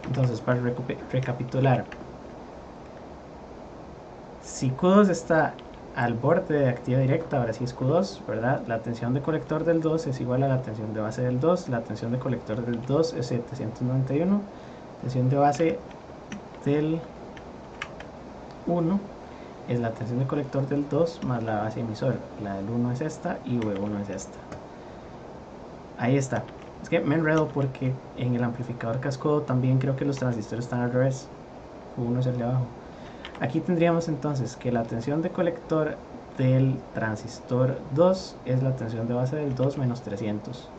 Entonces, para recapitular, si Q2 está al borde de actividad directa, ahora sí es Q2, ¿verdad? La tensión de colector del 2 es igual a la tensión de base del 2, la tensión de colector del 2 es 791, tensión de base del 1 es la tensión de colector del 2 más la base emisor, la del 1 es esta y V1 es esta. Ahí está. Es que me enredo porque en el amplificador cascodo también creo que los transistores están al revés, Q1 es el de abajo. Aquí tendríamos entonces que la tensión de colector del transistor 2 es la tensión de base del 2 menos 300.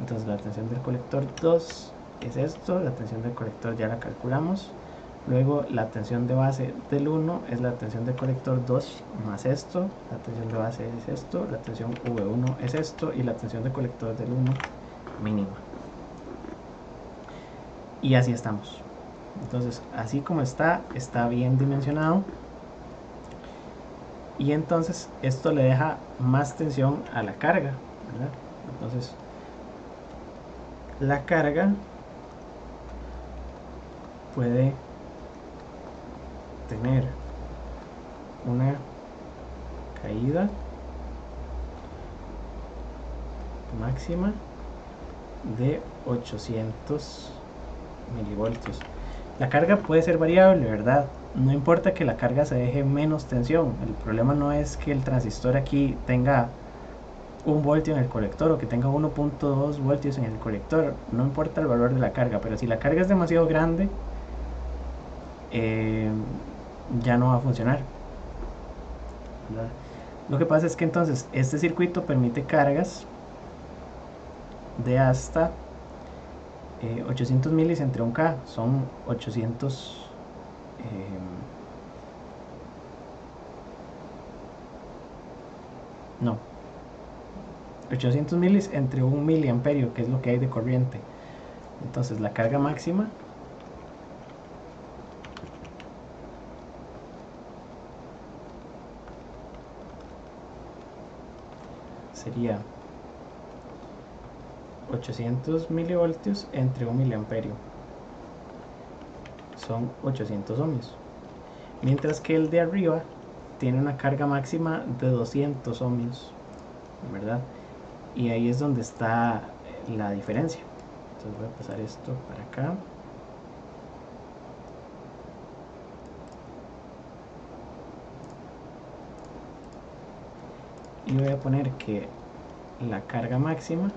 Entonces la tensión del colector 2 es esto, la tensión del colector ya la calculamos. Luego la tensión de base del 1 es la tensión del colector 2 más esto, la tensión de base es esto, la tensión V1 es esto y la tensión de colector del 1 mínima. Y así estamos. Entonces, así como está bien dimensionado. Y entonces esto le deja más tensión a la carga, ¿verdad? Entonces, la carga puede tener una caída máxima de 800 milivoltios. La carga puede ser variable, ¿verdad? No importa que la carga se deje menos tensión. El problema no es que el transistor aquí tenga 1 voltio en el colector o que tenga 1.2 voltios en el colector. No importa el valor de la carga, pero si la carga es demasiado grande, ya no va a funcionar, ¿verdad? Lo que pasa es que entonces este circuito permite cargas de hasta 800 milis entre 1K, son 800 no 800 milis entre 1 miliamperio, que es lo que hay de corriente. Entonces la carga máxima sería 800 milivoltios entre 1 miliamperio, son 800 ohmios, mientras que el de arriba tiene una carga máxima de 200 ohmios, ¿verdad? Y ahí es donde está la diferencia. Entonces voy a pasar esto para acá. Y voy a poner que la carga máxima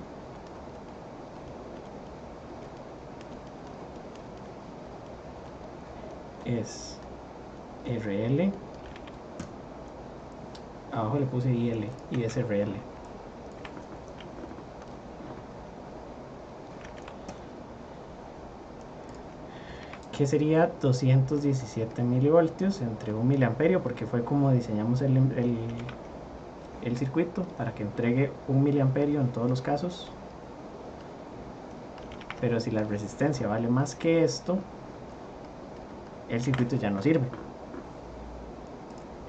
es RL, abajo le puse IL y es RL. Que sería 217 milivoltios entre 1 miliamperio, porque fue como diseñamos el circuito para que entregue 1 miliamperio en todos los casos. Pero si la resistencia vale más que esto, el circuito ya no sirve,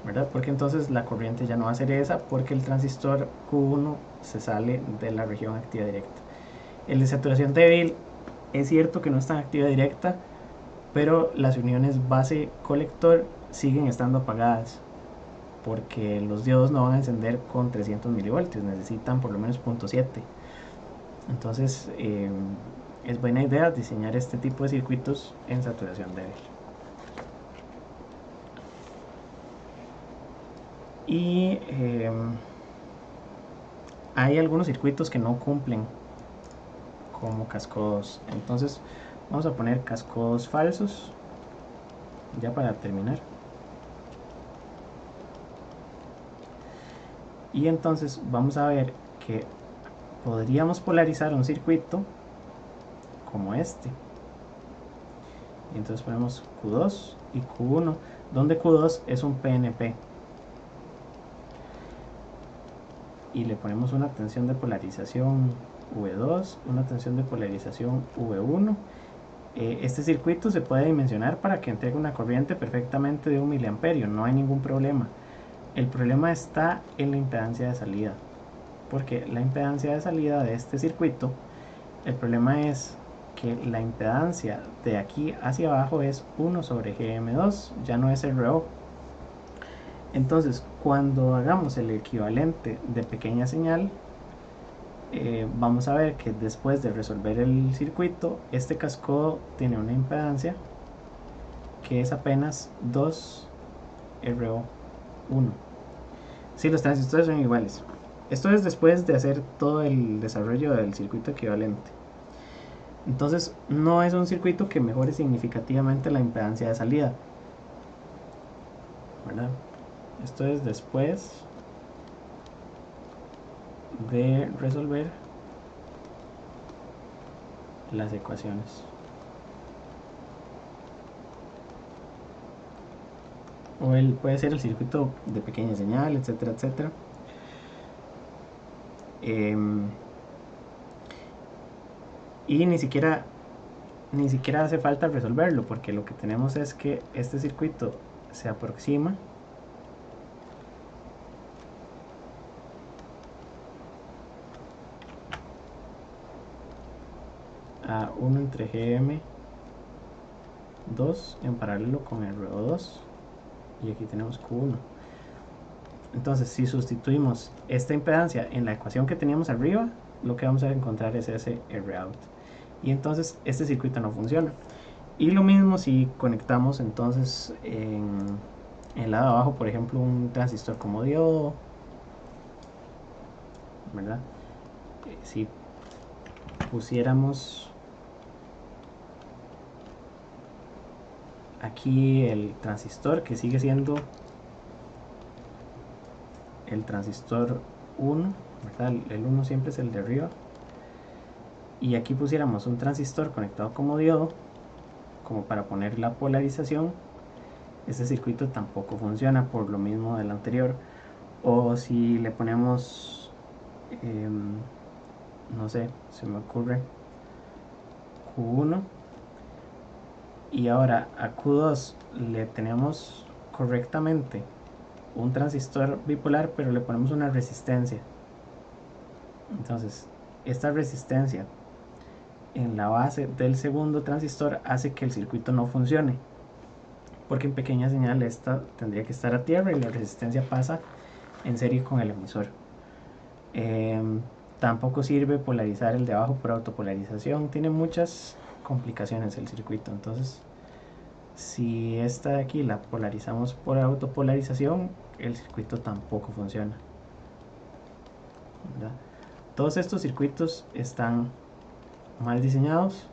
¿verdad? Porque entonces la corriente ya no va a ser esa, porque el transistor Q1 se sale de la región activa directa. El de saturación débil es cierto que no está en actividad directa, pero las uniones base-colector siguen estando apagadas, porque los diodos no van a encender con 300 milivoltios, necesitan por lo menos 0.7. Entonces es buena idea diseñar este tipo de circuitos en saturación débil. Y hay algunos circuitos que no cumplen como cascodos, entonces vamos a poner cascodos falsos ya para terminar. Y entonces vamos a ver que podríamos polarizar un circuito como este. Y entonces ponemos Q2 y Q1, donde Q2 es un PNP. Y le ponemos una tensión de polarización V2, una tensión de polarización V1. Este circuito se puede dimensionar para que entregue una corriente perfectamente de 1 miliamperio, no hay ningún problema. El problema está en la impedancia de salida, porque la impedancia de salida de este circuito, el problema es que la impedancia de aquí hacia abajo es 1 sobre GM2, ya no es RO. Entonces, cuando hagamos el equivalente de pequeña señal, vamos a ver que después de resolver el circuito, este cascodo tiene una impedancia que es apenas 2 RO1. Si los transistores son iguales. Esto es después de hacer todo el desarrollo del circuito equivalente. Entonces, no es un circuito que mejore significativamente la impedancia de salida, ¿verdad? Esto es después de resolver las ecuaciones. O puede ser el circuito de pequeña señal, etcétera, etcétera. Y ni siquiera hace falta resolverlo, porque lo que tenemos es que este circuito se aproxima a 1 entre GM2 en paralelo con el RO2, y aquí tenemos Q1. Entonces, si sustituimos esta impedancia en la ecuación que teníamos arriba, lo que vamos a encontrar es ese Rout, y entonces este circuito no funciona. Y lo mismo si conectamos entonces en el lado de abajo, por ejemplo, un transistor como diodo, ¿verdad? Si pusiéramos aquí el transistor, que sigue siendo el transistor 1, ¿verdad? El 1 siempre es el de arriba, y aquí pusiéramos un transistor conectado como diodo, como para poner la polarización, este circuito tampoco funciona por lo mismo del anterior. O si le ponemos, no sé, se me ocurre Q1, y ahora a Q2 le tenemos correctamente un transistor bipolar, pero le ponemos una resistencia. Entonces, esta resistencia en la base del segundo transistor hace que el circuito no funcione, porque en pequeña señal esta tendría que estar a tierra y la resistencia pasa en serie con el emisor. Tampoco sirve polarizar el de abajo por autopolarización, tiene muchas complicaciones el circuito. Entonces, si esta de aquí la polarizamos por autopolarización, el circuito tampoco funciona, ¿verdad? Todos estos circuitos están mal diseñados,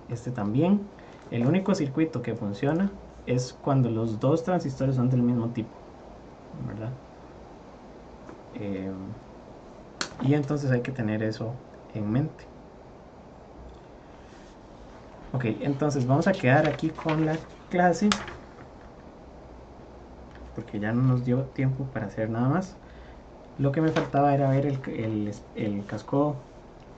este también. El único circuito que funciona es cuando los dos transistores son del mismo tipo, ¿verdad? Y entonces hay que tener eso en mente. Ok, entonces vamos a quedar aquí con la clase, porque ya no nos dio tiempo para hacer nada más. Lo que me faltaba era ver el cascodo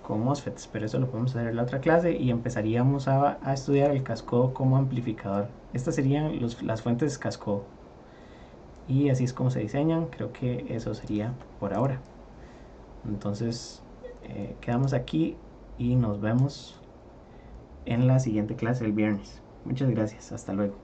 con MOSFETs, pero eso lo podemos hacer en la otra clase, y empezaríamos a estudiar el cascodo como amplificador. Estas serían las fuentes cascodo, y así es como se diseñan. Creo que eso sería por ahora. Entonces quedamos aquí y nos vemos en la siguiente clase el viernes. Muchas gracias, hasta luego.